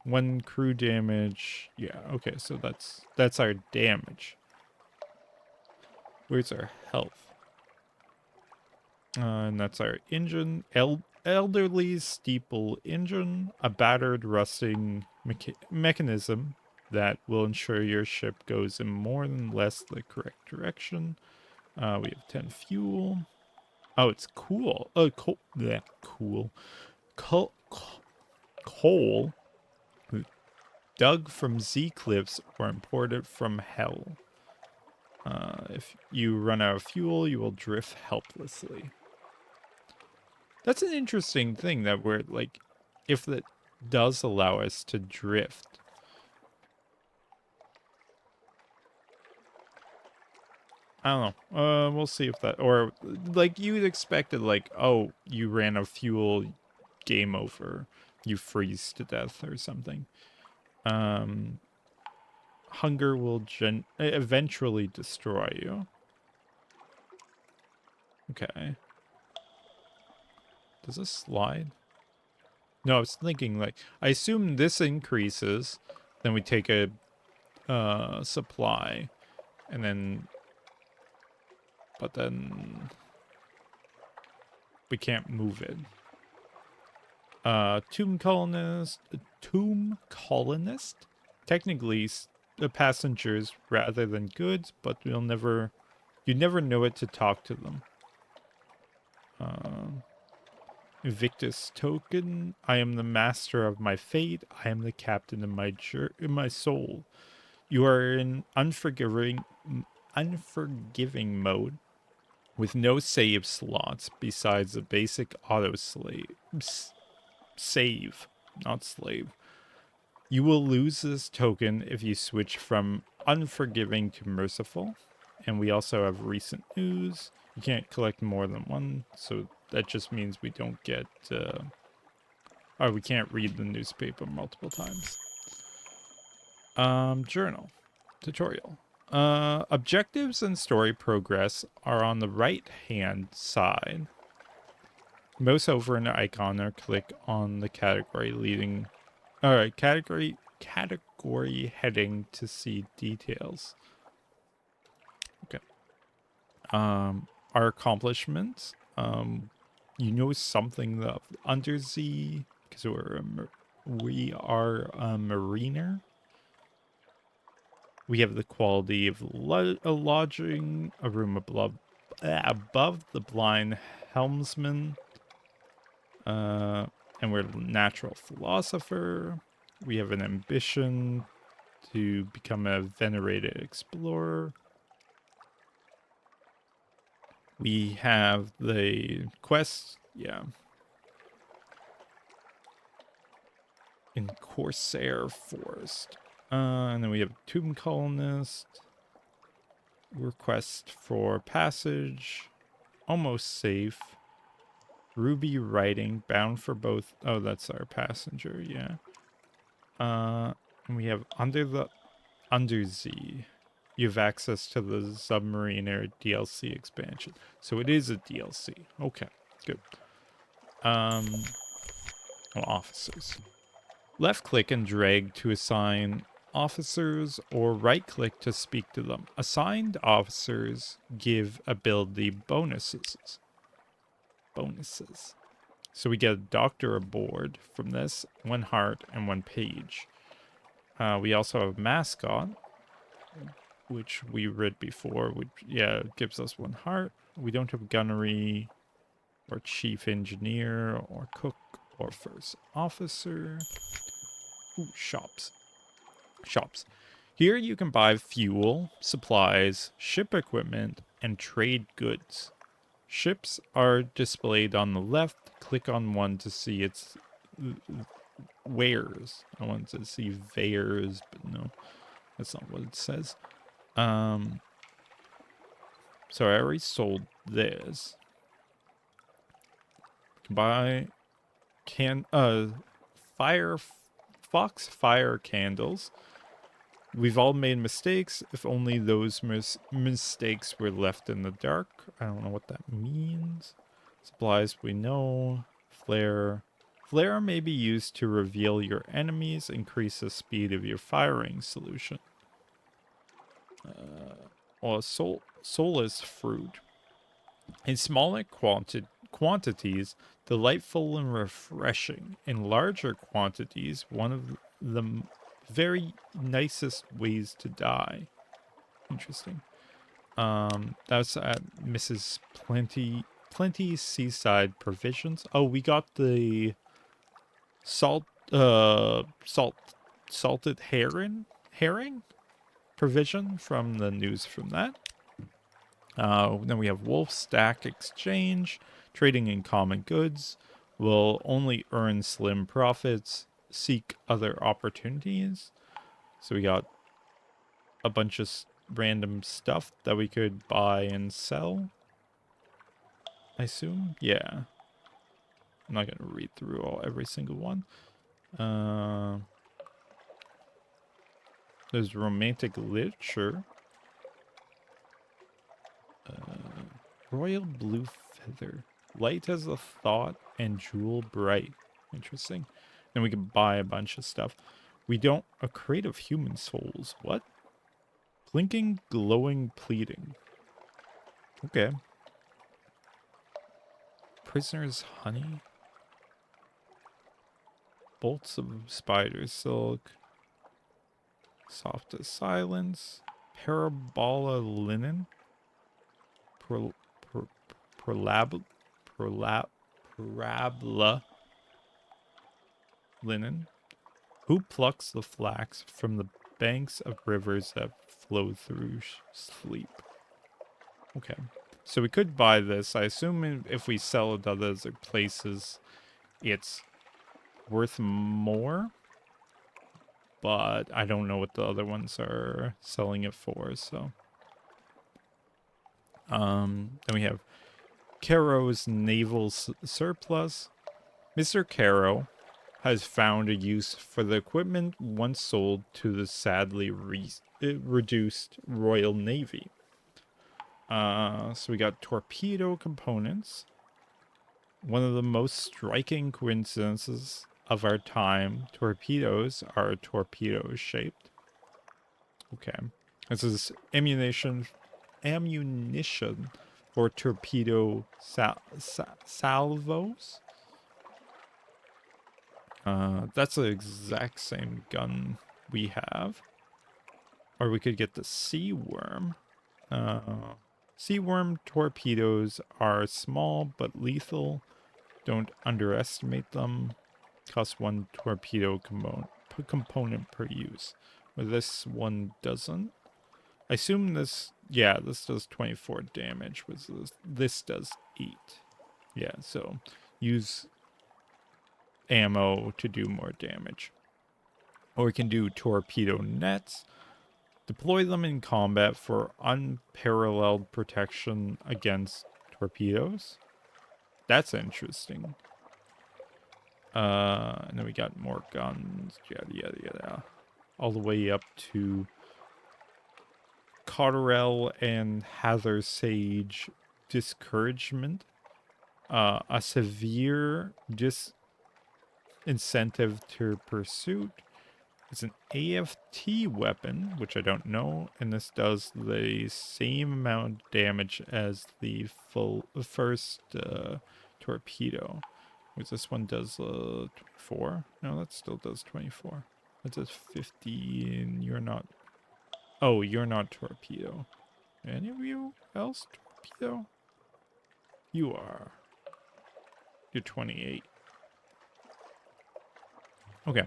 [SPEAKER 1] 1 crew damage. Yeah, okay, so that's our damage. Where's our health? And that's our engine. Elderly steeple engine. A battered, rusting mechanism that will ensure your ship goes in more than less the correct direction. We have 10 fuel. Oh, it's cool. Coal. Yeah, cool. Coal dug from Z cliffs or imported from hell. If you run out of fuel, you will drift helplessly. That's an interesting thing that we're like, if that does allow us to drift. I don't know. We'll see if that, or like you'd expected, like, oh, you ran out of fuel, game over, you freeze to death or something. Hunger will eventually destroy you. Okay. Does this slide? No, I was thinking, like, I assume this increases, then we take a supply, and then, but then we can't move it. Tomb colonist. Technically, the passengers rather than goods, but you never know it to talk to them. Invictus token. I am the master of my fate. I am the captain of my soul. You are in unforgiving mode with no save slots besides the basic auto save, not slave. You will lose this token if you switch from unforgiving to merciful. And we also have recent news. You can't collect more than one, so that just means we don't get or we can't read the newspaper multiple times. Journal. Tutorial. Objectives and story progress are on the right hand side. Mouse over an icon or click on the category leading. Alright, category heading to see details. Okay. Our accomplishments. You know something of undersea because we are a mariner. We have the quality of lodging, a room above the blind helmsman. And we're a natural philosopher. We have an ambition to become a venerated explorer. We have the quest, yeah. In Corsair Forest. And then we have Tomb Colonist. Request for passage. Almost safe. Ruby writing, bound for both. Oh, that's our passenger, yeah. And we have Undersea. You have access to the Submariner DLC expansion. So it is a DLC. Okay, good. Well, officers. Left click and drag to assign officers or right click to speak to them. Assigned officers give ability bonuses. So we get a doctor aboard from this, 1 heart and 1 page. We also have mascot, which we read before, which, yeah, gives us 1 heart. We don't have gunnery or chief engineer or cook or first officer. Ooh, shops. Here you can buy fuel, supplies, ship equipment, and trade goods. Ships are displayed on the left. Click on one to see its wares. I want to see wares, but no, that's not what it says. So I already sold this. Buy Fox fire candles. We've all made mistakes. If only those mistakes were left in the dark. I don't know what that means. Supplies we know. Flare. Flare may be used to reveal your enemies, increase the speed of your firing solution. Soulless fruit. In smaller quantities, delightful and refreshing. In larger quantities, one of the very nicest ways to die. Interesting. That's at Mrs. Plenty Seaside Provisions. Oh, we got the salted herring provision from the news from that. Then we have Wolf Stack Exchange, trading in common goods. Will only earn slim profits. Seek other opportunities. So we got a bunch of random stuff that we could buy and sell. I assume? Yeah. I'm not going to read through every single one. There's romantic literature. Royal blue feather. Light as a thought and jewel bright. Interesting. Then we can buy a bunch of stuff. We don't... A crate of human souls. What? Blinking, glowing, pleading. Okay. Prisoner's honey. Bolts of spider silk. Soft as silence. Parabola linen. Parabla linen. Who plucks the flax from the banks of rivers that flow through sleep? Okay. So we could buy this. I assume if we sell it at other places, it's worth more. But I don't know what the other ones are selling it for, so. Then we have Caro's naval surplus. Mr. Caro has found a use for the equipment once sold to the sadly reduced Royal Navy. So we got torpedo components. One of the most striking coincidences of our time, torpedoes are torpedo shaped. Okay. This is ammunition for torpedo salvos. That's the exact same gun we have. Or we could get the Sea Worm. Sea Worm torpedoes are small but lethal. Don't underestimate them. Cost 1 torpedo component per use. But this one doesn't. I assume this... Yeah, this does 24 damage. This does 8. Yeah, so use ammo to do more damage. Or we can do torpedo nets. Deploy them in combat for unparalleled protection against torpedoes. That's interesting. And then we got more guns, yada yada yada, all the way up to Cotterell and Hather Sage discouragement. A severe disincentive to pursuit. It's an AFT weapon, which I don't know, and this does the same amount of damage as the first torpedo. Whereas this one does 24. No, that still does 24. That does 50, and you're not. Oh, you're not torpedo. Any of you else torpedo? You are. You're 28. Okay.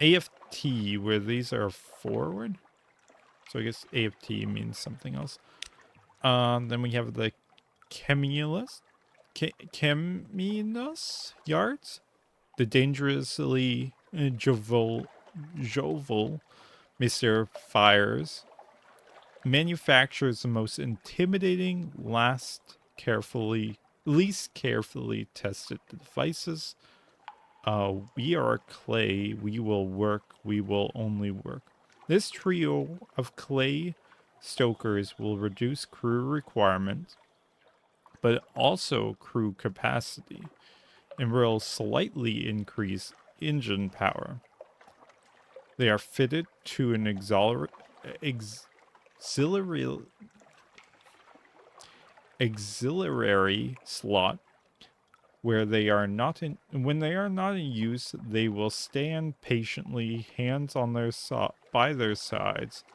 [SPEAKER 1] AFT, where these are forward. So I guess AFT means something else. Then we have the Chemulus. Cheminus yards. The dangerously jovial Mr. Fires manufactures the most intimidating, least carefully tested devices. We are clay. We will work. We will only work. This trio of clay stokers will reduce crew requirements, but also crew capacity, and will slightly increase engine power. They are fitted to an auxiliary slot where they are not in when they are not in use. They will stand patiently, hands on their by their sides,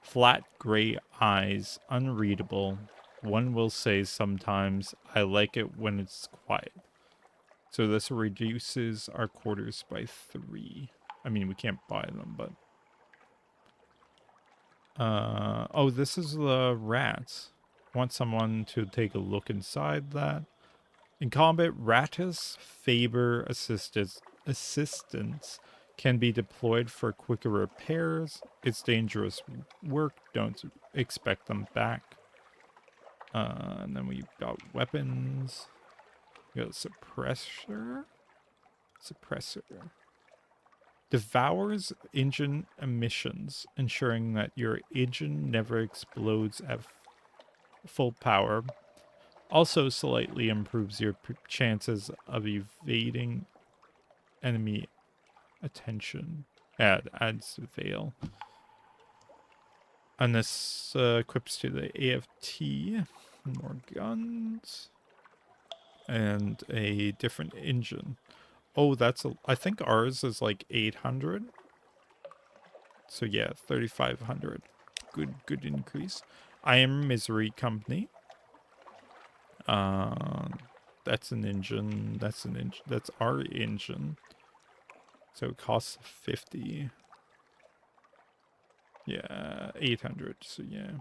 [SPEAKER 1] flat gray eyes, unreadable. One will say sometimes, I like it when it's quiet. So this reduces our quarters by 3. I mean, we can't buy them, but oh, this is the rats. Want someone to take a look inside that? In combat, Ratus Faber assistance can be deployed for quicker repairs. It's dangerous work. Don't expect them back. And then we've got weapons. We got a suppressor. Devours engine emissions, ensuring that your engine never explodes at full power. Also slightly improves your chances of evading enemy attention. Adds veil. And this equips to the AFT. More guns. And a different engine. Oh, I think ours is like 800. So yeah, 3,500. Good increase. I am Misery Company. That's an engine. That's our engine. So it costs 50. Yeah, 800. So yeah.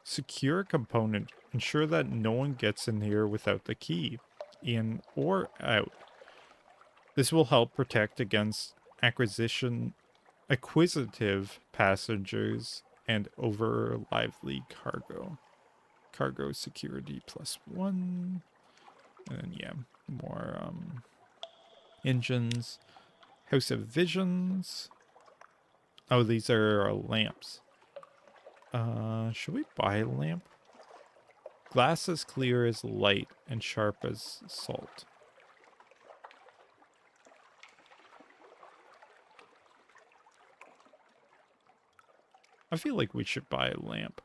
[SPEAKER 1] Secure component. Ensure that no one gets in here without the key. In or out. This will help protect against acquisitive passengers and over lively cargo. Cargo security +1. And then, yeah, more engines. House of Visions. Oh, these are lamps. Should we buy a lamp? Glass as clear as light and sharp as salt. I feel like we should buy a lamp.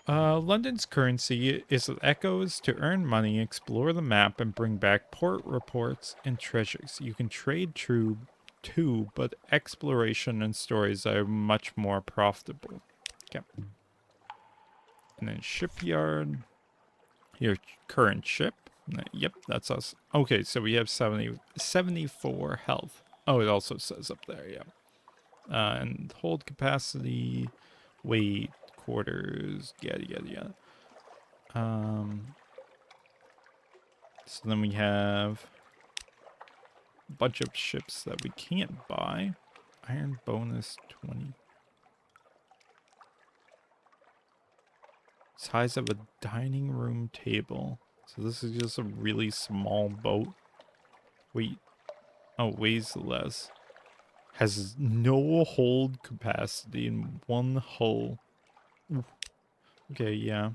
[SPEAKER 1] London's currency is echoes. To earn money, explore the map, and bring back port reports and treasures. You can trade too, but exploration and stories are much more profitable. Okay. And then shipyard. Your current ship. Yep, that's us. Okay, so we have 74 health. Oh, it also says up there, yeah. And hold capacity, weight, quarters, yada yada yada. So then we have a bunch of ships that we can't buy. Iron bonus 20. Size of a dining room table. So this is just a really small boat. Wait. Oh, weighs less. Has no hold capacity in one hull. Ooh. Okay, yeah.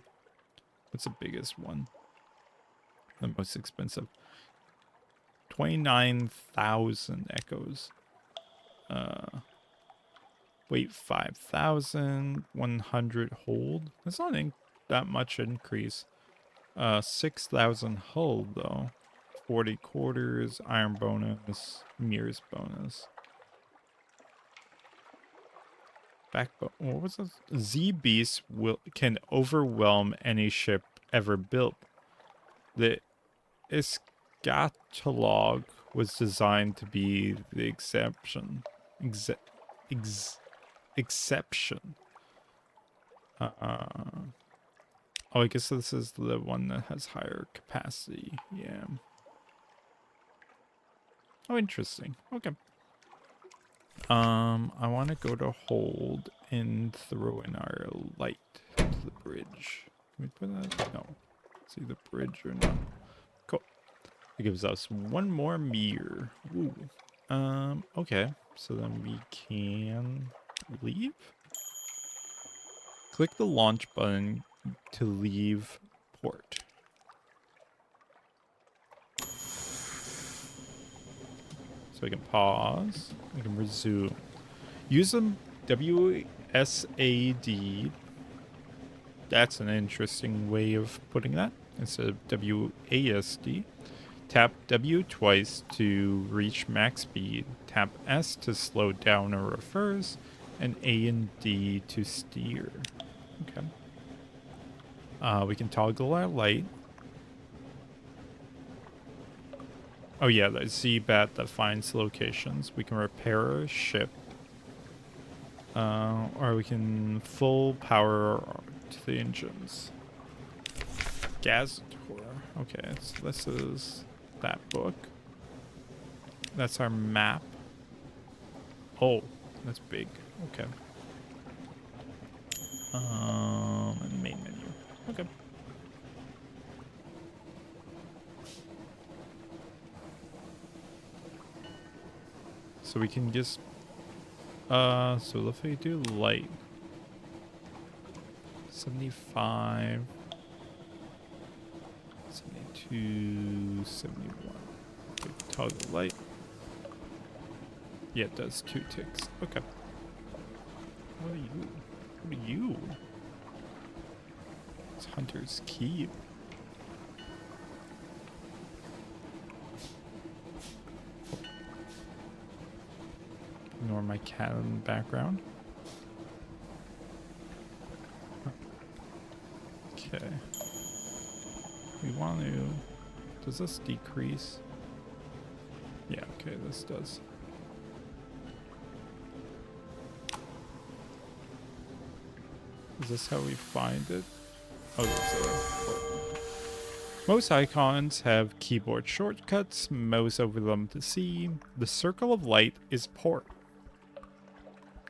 [SPEAKER 1] What's the biggest one? The most expensive. 29,000 echoes. Weight 5,100 hold. That's not that much increase. 6,000 hull though. 40 quarters, iron bonus, mirrors bonus. Backbone. What was this? Z Beast can overwhelm any ship ever built. The Eschatologue was designed to be the exception. Exception. Oh, I guess this is the one that has higher capacity. Yeah. Oh, interesting. Okay. I want to go to hold and throw in our light to the bridge. Can we put that? No. See the bridge or not? Cool. It gives us one more mirror. Woo. Okay. So then we can leave. Click the launch button to leave port. So we can pause. We can resume. Use the WSAD. That's an interesting way of putting that. Instead of WASD. Tap W twice to reach max speed. Tap S to slow down or reverse. And A and D to steer. Okay. We can toggle our light. Oh yeah, the Z-Bat that finds locations. We can repair our ship. Or we can full power to the engines. Gazator. Okay, so this is that book. That's our map. Oh, that's big. Okay. And main menu. Okay. So we can just so if we do light 75 72 71. Okay, toggle light. Yeah, it does 2 ticks. Okay. What are you? What are you? It's Hunter's Keep. Ignore my cat in the background. Okay. We want to... Does this decrease? Yeah, okay, this does. Is this how we find it? Oh, that's it. Most icons have keyboard shortcuts, mouse over them to see. The circle of light is port.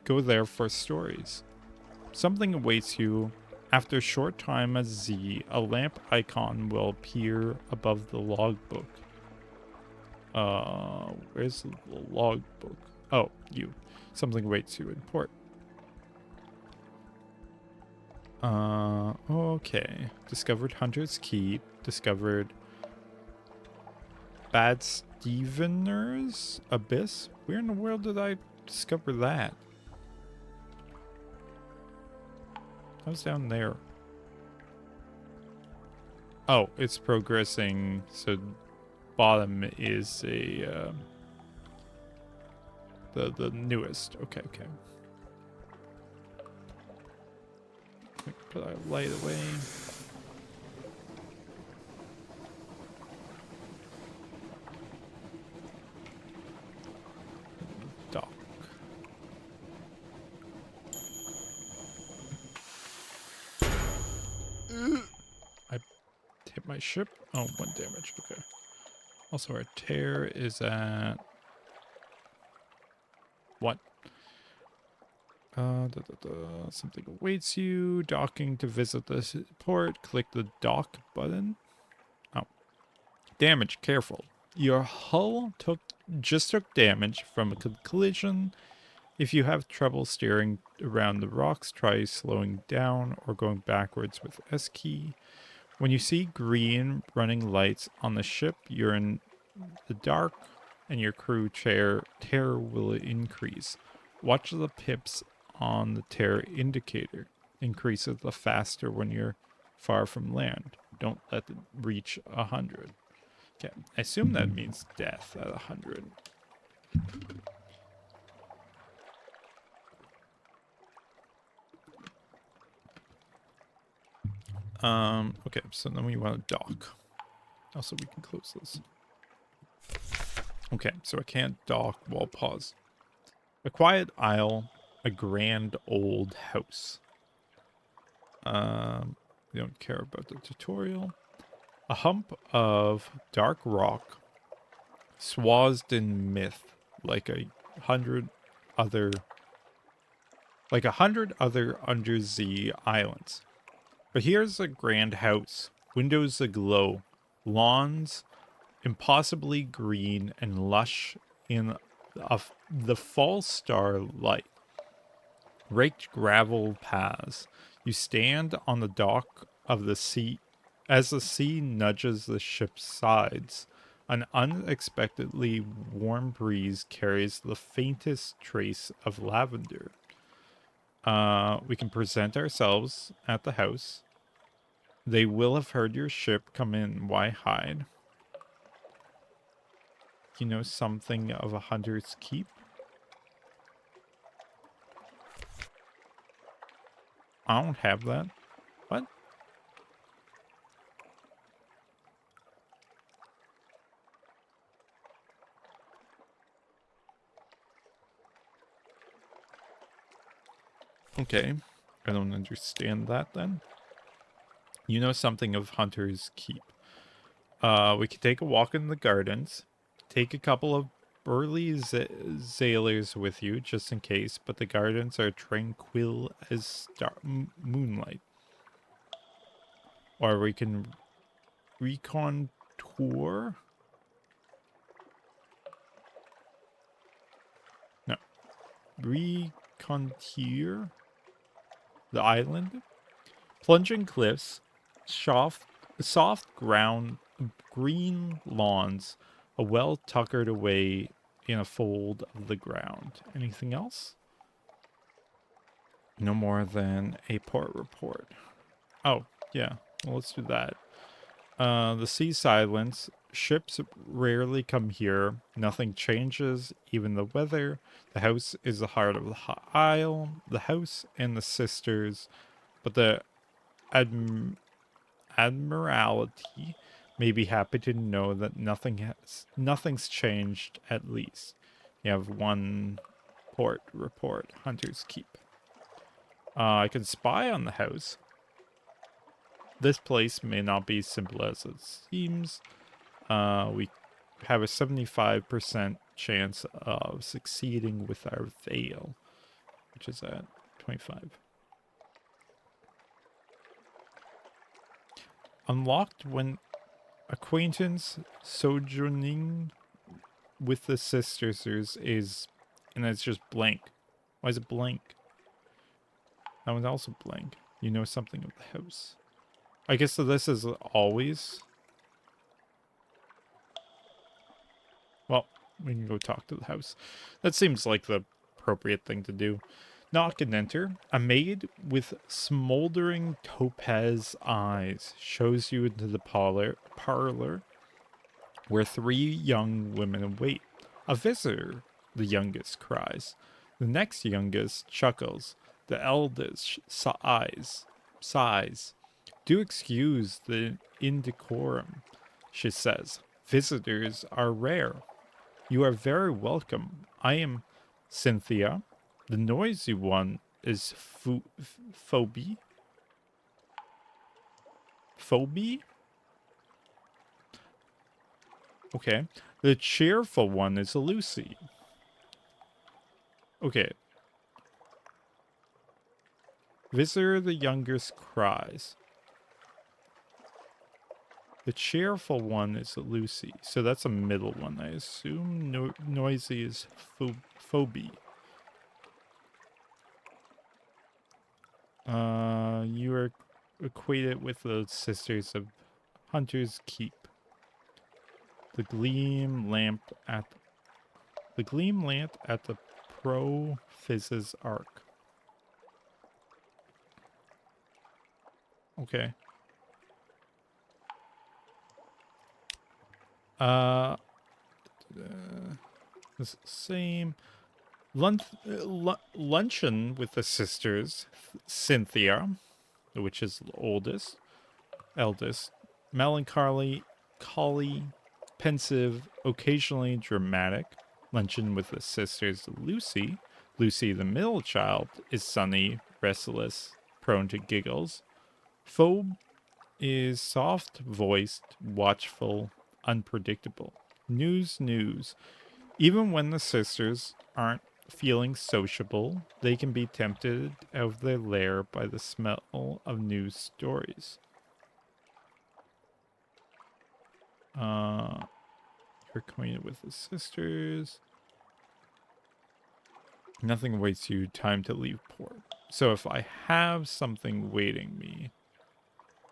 [SPEAKER 1] Go there for stories. Something awaits you. After a short time at Z, a lamp icon will appear above the logbook. Where's the logbook? Oh, you. Something awaits you in port. Okay. Discovered Hunter's Keep. Discovered Bad Stevener's Abyss? Where in the world did I discover that? I was down there. Oh, it's progressing. So bottom is a the newest. Okay, okay. Put our light away. Dock. I hit my ship. Oh, 1 damage. Okay. Also, our tear is at what? Something awaits you. Docking to visit the port. Click the dock button. Oh, damage. Careful. Your hull just took damage from a collision. If you have trouble steering around the rocks, try slowing down or going backwards with S key. When you see green running lights on the ship, you're in the dark and your crew terror will increase. Watch the pips on the terror indicator. Increases the faster when you're far from land. Don't let it reach 100. Okay, I assume that means death at 100. Okay, so then we want to dock. Also, we can close this. Okay, so I can't dock while pause. A quiet isle, a grand old house. We don't care about the tutorial. A hump of dark rock, swathed in myth, like a hundred other, like 100 other undersea islands. But here's a grand house, windows aglow, lawns impossibly green and lush in the fall starlight. Raked gravel paths. You stand on the dock of the sea as the sea nudges the ship's sides. An unexpectedly warm breeze carries the faintest trace of lavender. We can present ourselves at the house. They will have heard your ship come in. Why hide? You know something of a hunter's keep? I don't have that. What? Okay. I don't understand that then. You know something of hunter's keep. We could take a walk in the gardens. Take a couple of burly sailors with you, just in case, but the gardens are tranquil as moonlight. Or we can recontour. No. Recontour the island. Plunging cliffs, soft ground, green lawns, a well tuckered away in a fold of the ground. Anything else? No more than a port report. Oh, yeah. Well, let's do that. The sea silence. Ships rarely come here. Nothing changes, even the weather. The house is the heart of the isle. The house and the sisters. But the Admiralty may be happy to know that nothing's changed. At least you have one port report. Hunter's Keep. I can spy on the house. This place may not be simple as it seems. We have a 75% chance of succeeding with our veil, which is at 25. Unlocked when acquaintance sojourning with the sisters is, and it's just blank. Why is it blank? That one's also blank. You know something of the house. I guess so this is always. Well, we can go talk to the house. That seems like the appropriate thing to do. Knock and enter. A maid with smoldering topaz eyes shows you into the parlor where 3 young women await. A visitor, the youngest cries. The next youngest chuckles. The eldest sighs. Do excuse the indecorum, she says. Visitors are rare. You are very welcome. I am Cynthia. The noisy one is Phoebe. Phoebe? Okay. The cheerful one is Lucy. Okay. Visitor the youngest cries. The cheerful one is Lucy, so that's a middle one, I assume. Noisy is Phoebe. You are equated with the Sisters of Hunter's Keep. The gleam lamp at the Pro-Phys's Arc. Okay. The same luncheon with the sisters, Cynthia, which is eldest, melancholy, pensive, occasionally dramatic. Luncheon with the sisters, Lucy. Lucy, the middle child, is sunny, restless, prone to giggles. Phoebe is soft-voiced, watchful, unpredictable. News. Even when the sisters aren't feeling sociable, they can be tempted out of their lair by the smell of news stories. You're acquainted with the sisters. Nothing waits you time to leave port. So if I have something waiting me,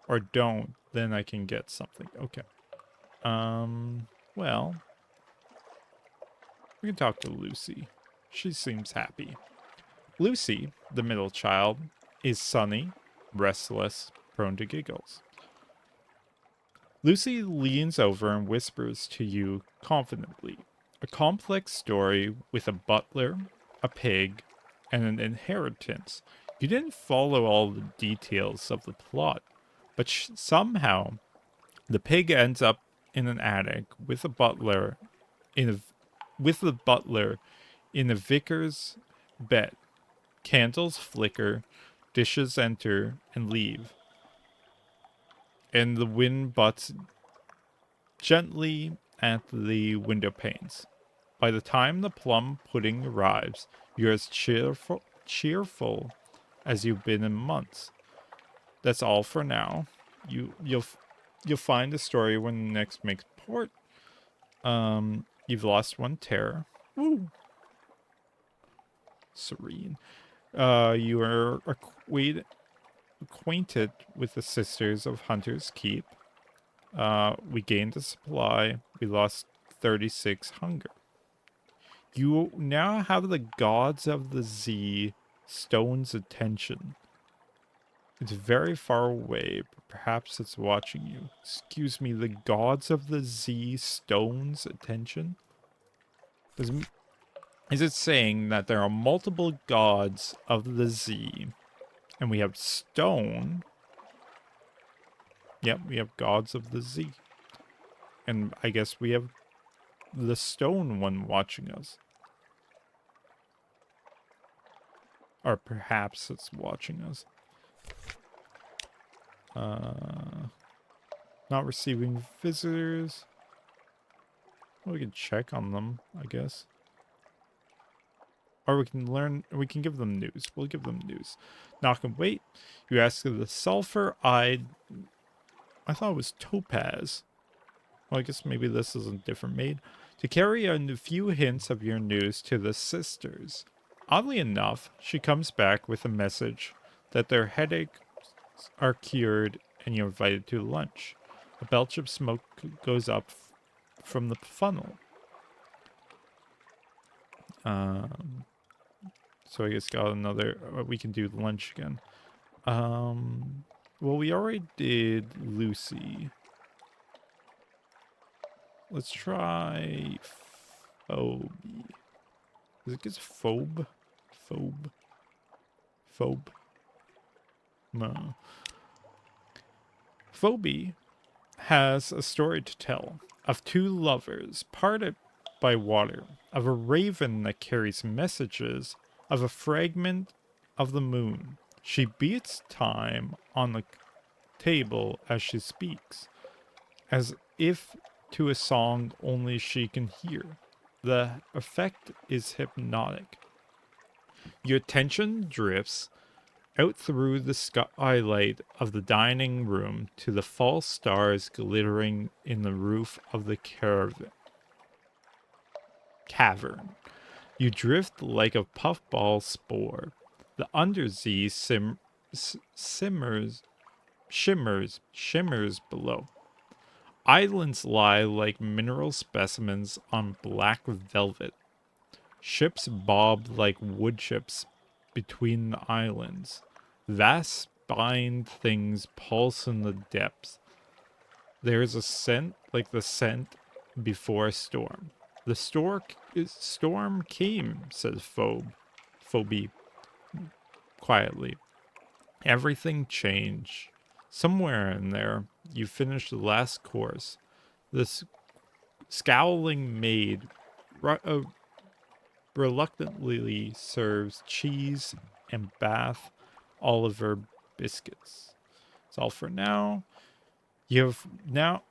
[SPEAKER 1] or don't, then I can get something. Okay. Well, we can talk to Lucy. She seems happy. Lucy, the middle child, is sunny, restless, prone to giggles. Lucy leans over and whispers to you confidently. A complex story with a butler, a pig, and an inheritance. You didn't follow all the details of the plot, but somehow the pig ends up in an attic with a butler in a vicar's bed. Candles flicker, dishes enter and leave, and the wind butts gently at the window panes. By the time the plum pudding arrives, you're as cheerful as you've been in months. That's all for now. You'll find the story when the next makes port. You've lost one terror. Woo. Serene. You are acquainted with the Sisters of Hunter's Keep. We gained a supply. We lost 36 hunger. You now have the Gods of the Z stone's attention. It's very far away, but perhaps it's watching you. Excuse me, the Gods of the Z stone's attention? Is it saying that there are multiple gods of the Z, and we have stone? Yep, we have gods of the Z. And I guess we have the stone one watching us. Or perhaps it's watching us. Not receiving visitors. Well, we can check on them, I guess. Or we can give them news. We'll give them news. Knock and wait. You ask of the sulfur-eyed... I thought it was topaz. Well, I guess maybe this is a different maid. To carry a few hints of your news to the sisters. Oddly enough, she comes back with a message that their headaches are cured and you're invited to lunch. A belch of smoke goes up from the funnel. So I guess got another... we can do lunch again. Well, we already did Lucy. Let's try Phoebe. Is it just Phobe? Phobe. No. Phoebe has a story to tell of two lovers parted by water, of a raven that carries messages, of a fragment of the moon. She beats time on the table as she speaks, as if to a song only she can hear. The effect is hypnotic. Your attention drifts Out through the skylight of the dining room to the false stars glittering in the roof of the cavern. You drift like a puffball spore. The undersea shimmers below. Islands lie like mineral specimens on black velvet. Ships bob like wood chips between the islands. Vast spined things pulse in the depths. There is a scent like the scent before a storm. The storm came, says Phoebe quietly. Everything changed. Somewhere in there, you finish the last course. This scowling maid reluctantly serves cheese and Bath Oliver biscuits. That's all for now. You now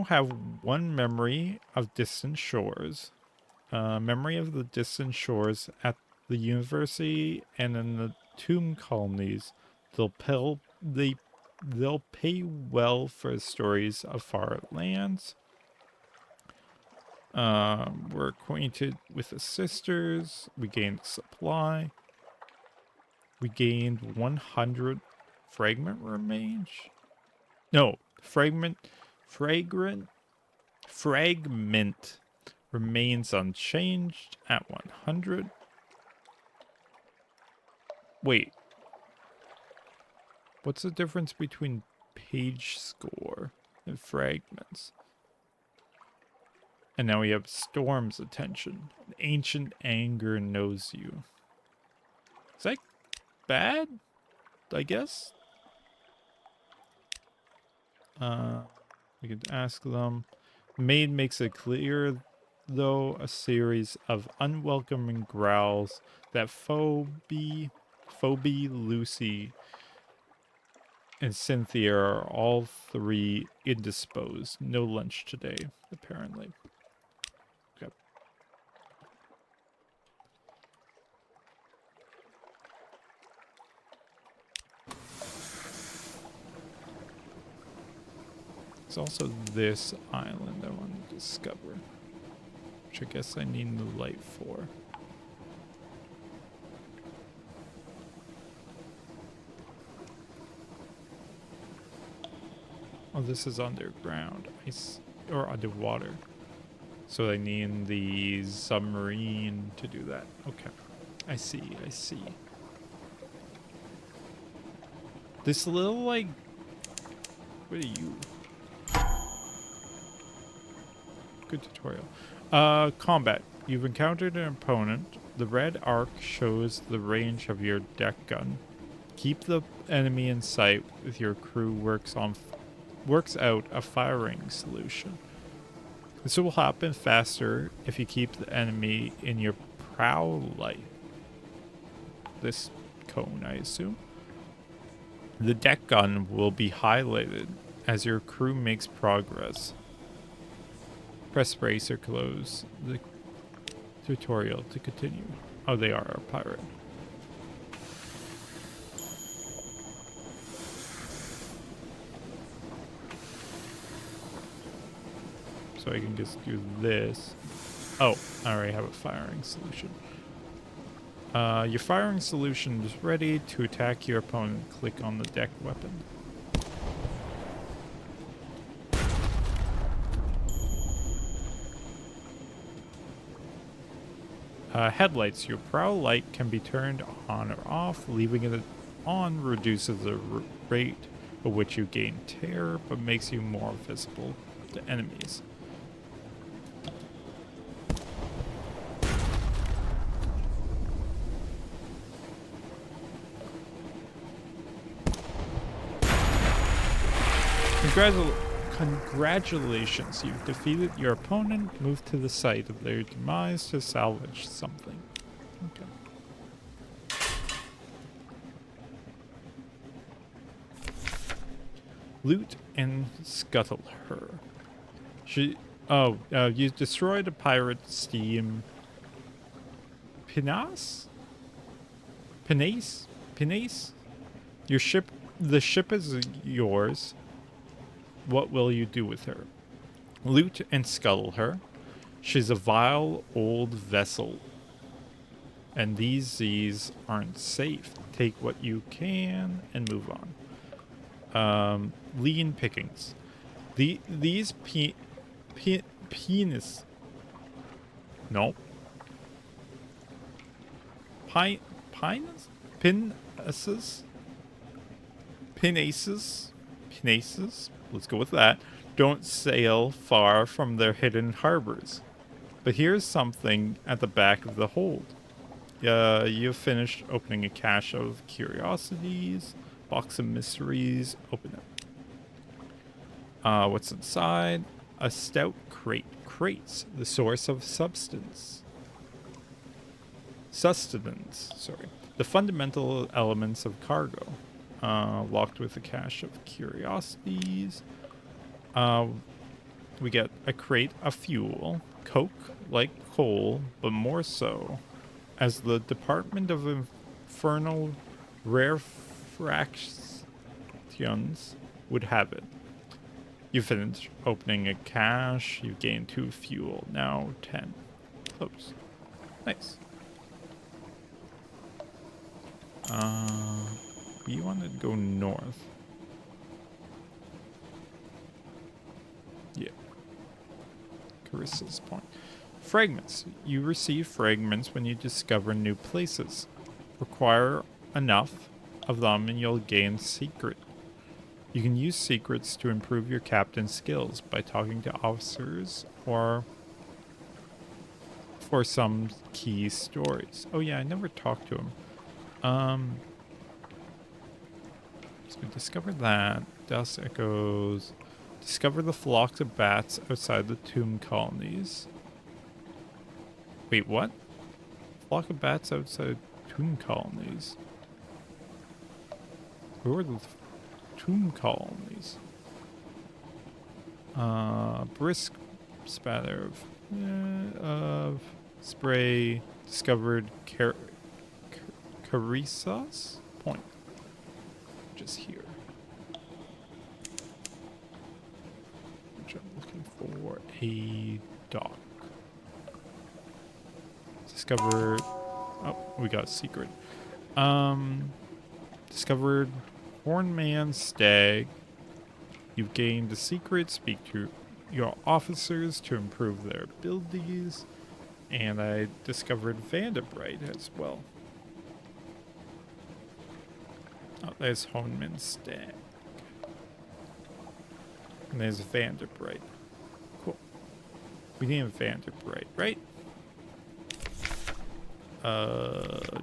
[SPEAKER 1] have one memory of distant shores. Memory of the distant shores at the university and in the tomb colonies. They'll pay well for stories of far lands. We're acquainted with the sisters. We gained supply. We gained 100 fragment remains. No, fragment remains unchanged at 100. Wait. What's the difference between page score and fragments? And now we have Storm's attention. An ancient anger knows you. Is that bad? I guess? We could ask them. Maid makes it clear, though, a series of unwelcoming growls that Phoebe, Lucy, and Cynthia are all three indisposed. No lunch today, apparently. Okay. There's also this island I want to discover, which I guess I need the light for. Oh, this is underground, or underwater. So I need the submarine to do that. Okay, I see. This little, like, what are you? Good tutorial. Combat. You've encountered an opponent. The red arc shows the range of your deck gun. Keep the enemy in sight with your crew works out a firing solution. This will happen faster if you keep the enemy in your prow light. This cone, I assume. The deck gun will be highlighted as your crew makes progress. Press space or close the tutorial to continue. Oh, they are a pirate. So I can just do this. Oh, I already have a firing solution. Your firing solution is ready to attack your opponent. Click on the deck weapon. Headlights. Your prow light can be turned on or off. Leaving it on reduces the rate at which you gain terror, but makes you more visible to enemies. Congratulations, you've defeated your opponent. Move to the site of their demise to salvage something. Okay. Loot and scuttle her. You destroyed a pirate steam. Pinnace? Your ship, the ship is yours. What will you do with her? Loot and scuttle her. She's a vile old vessel, and these seas aren't safe. Take what you can and move on. Lean pickings. These penis. No. Pine. Pines? Pinaces? Pinaces? Pinaces? Let's go with that. Don't sail far from their hidden harbors. But here's something at the back of the hold. You've finished opening a cache of curiosities, box of mysteries. Open it. What's inside? A stout crate. Crates, the source of sustenance. Sorry, the fundamental elements of cargo. Locked with a cache of curiosities. Uh, we get a crate of fuel, coke like coal, but more so. As the Department of Infernal Rarefactions would have it. You finished opening a cache, you gained 2 fuel, now 10. Close. Nice. We wanted to go north. Yeah. Carissa's point. Fragments. You receive fragments when you discover new places. Require enough of them and you'll gain secret. You can use secrets to improve your captain's skills by talking to officers or for some key stories. Oh yeah, I never talked to him. So we discovered that. Dust echoes. Discover the flocks of bats outside the tomb colonies. Wait, what? Flock of bats outside tomb colonies? Who are the tomb colonies? Brisk spatter of spray discovered Carissa's point. Just here. Which I'm looking for a dock. Discovered. Oh, we got a secret. Discovered Hornman Stag. You've gained a secret. Speak to your officers to improve their abilities. And I discovered Vanderbright as well. Oh, there's Hornman Stag. And there's Vanderbright. Cool. We need a Vanderbright, right?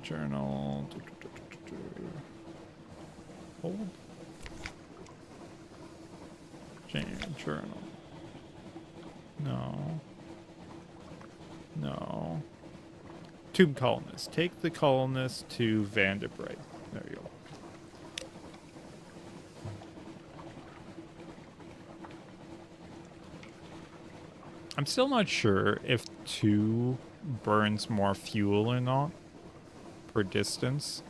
[SPEAKER 1] Journal. Hold. Journal. No. No. Tomb colonist. Take the colonist to Vanderbright. There you go. I'm still not sure if 2 burns more fuel or not per distance.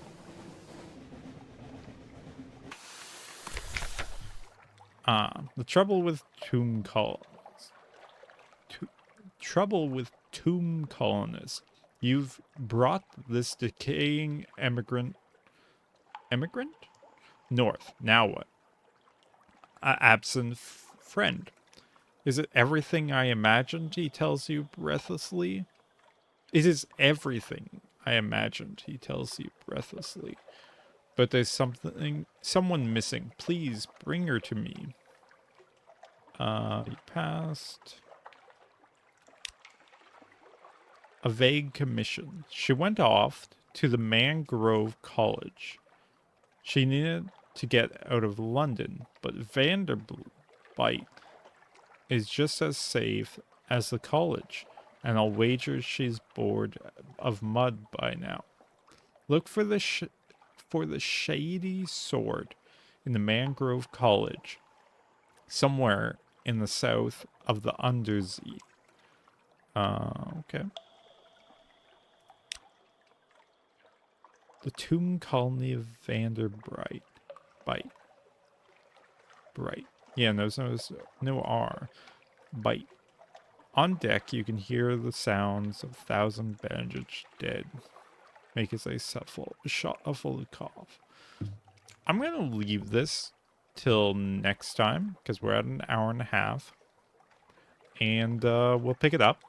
[SPEAKER 1] The trouble with tomb colonists. You've brought this decaying immigrant north. Now what? Absent friend. Is it everything I imagined? He tells you breathlessly. It is everything I imagined. He tells you breathlessly. But there's someone missing. Please bring her to me. You passed. A vague commission. She went off to the Mangrove College. She needed to get out of London, but Vanderbilt is just as safe as the college, and I'll wager she's bored of mud by now. Look for the shady sword in the Mangrove College, somewhere in the south of the Undersea. Okay. The tomb colony of Vanderbright. Bite. Bright. Yeah, there's no R. Bite. On deck, you can hear the sounds of 1,000 bandaged dead. Make as a shuffle cough. I'm going to leave this till next time, because we're at an hour and a half. And we'll pick it up.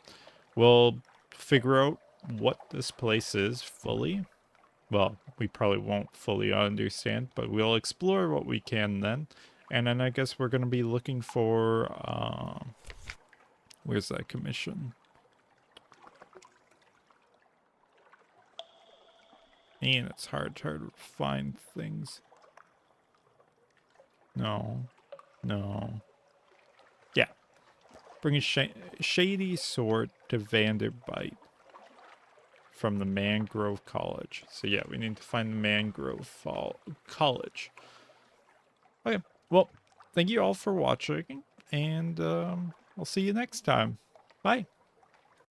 [SPEAKER 1] We'll figure out what this place is fully. Well, we probably won't fully understand, but we'll explore what we can then. And then I guess we're going to be looking for... where's that commission? Man, it's hard to find things. No. No. Yeah. Bring a shady sword to Vanderbite from the Mangrove College. So yeah, we need to find the Mangrove College. Okay, well, thank you all for watching, and I'll see you next time. Bye.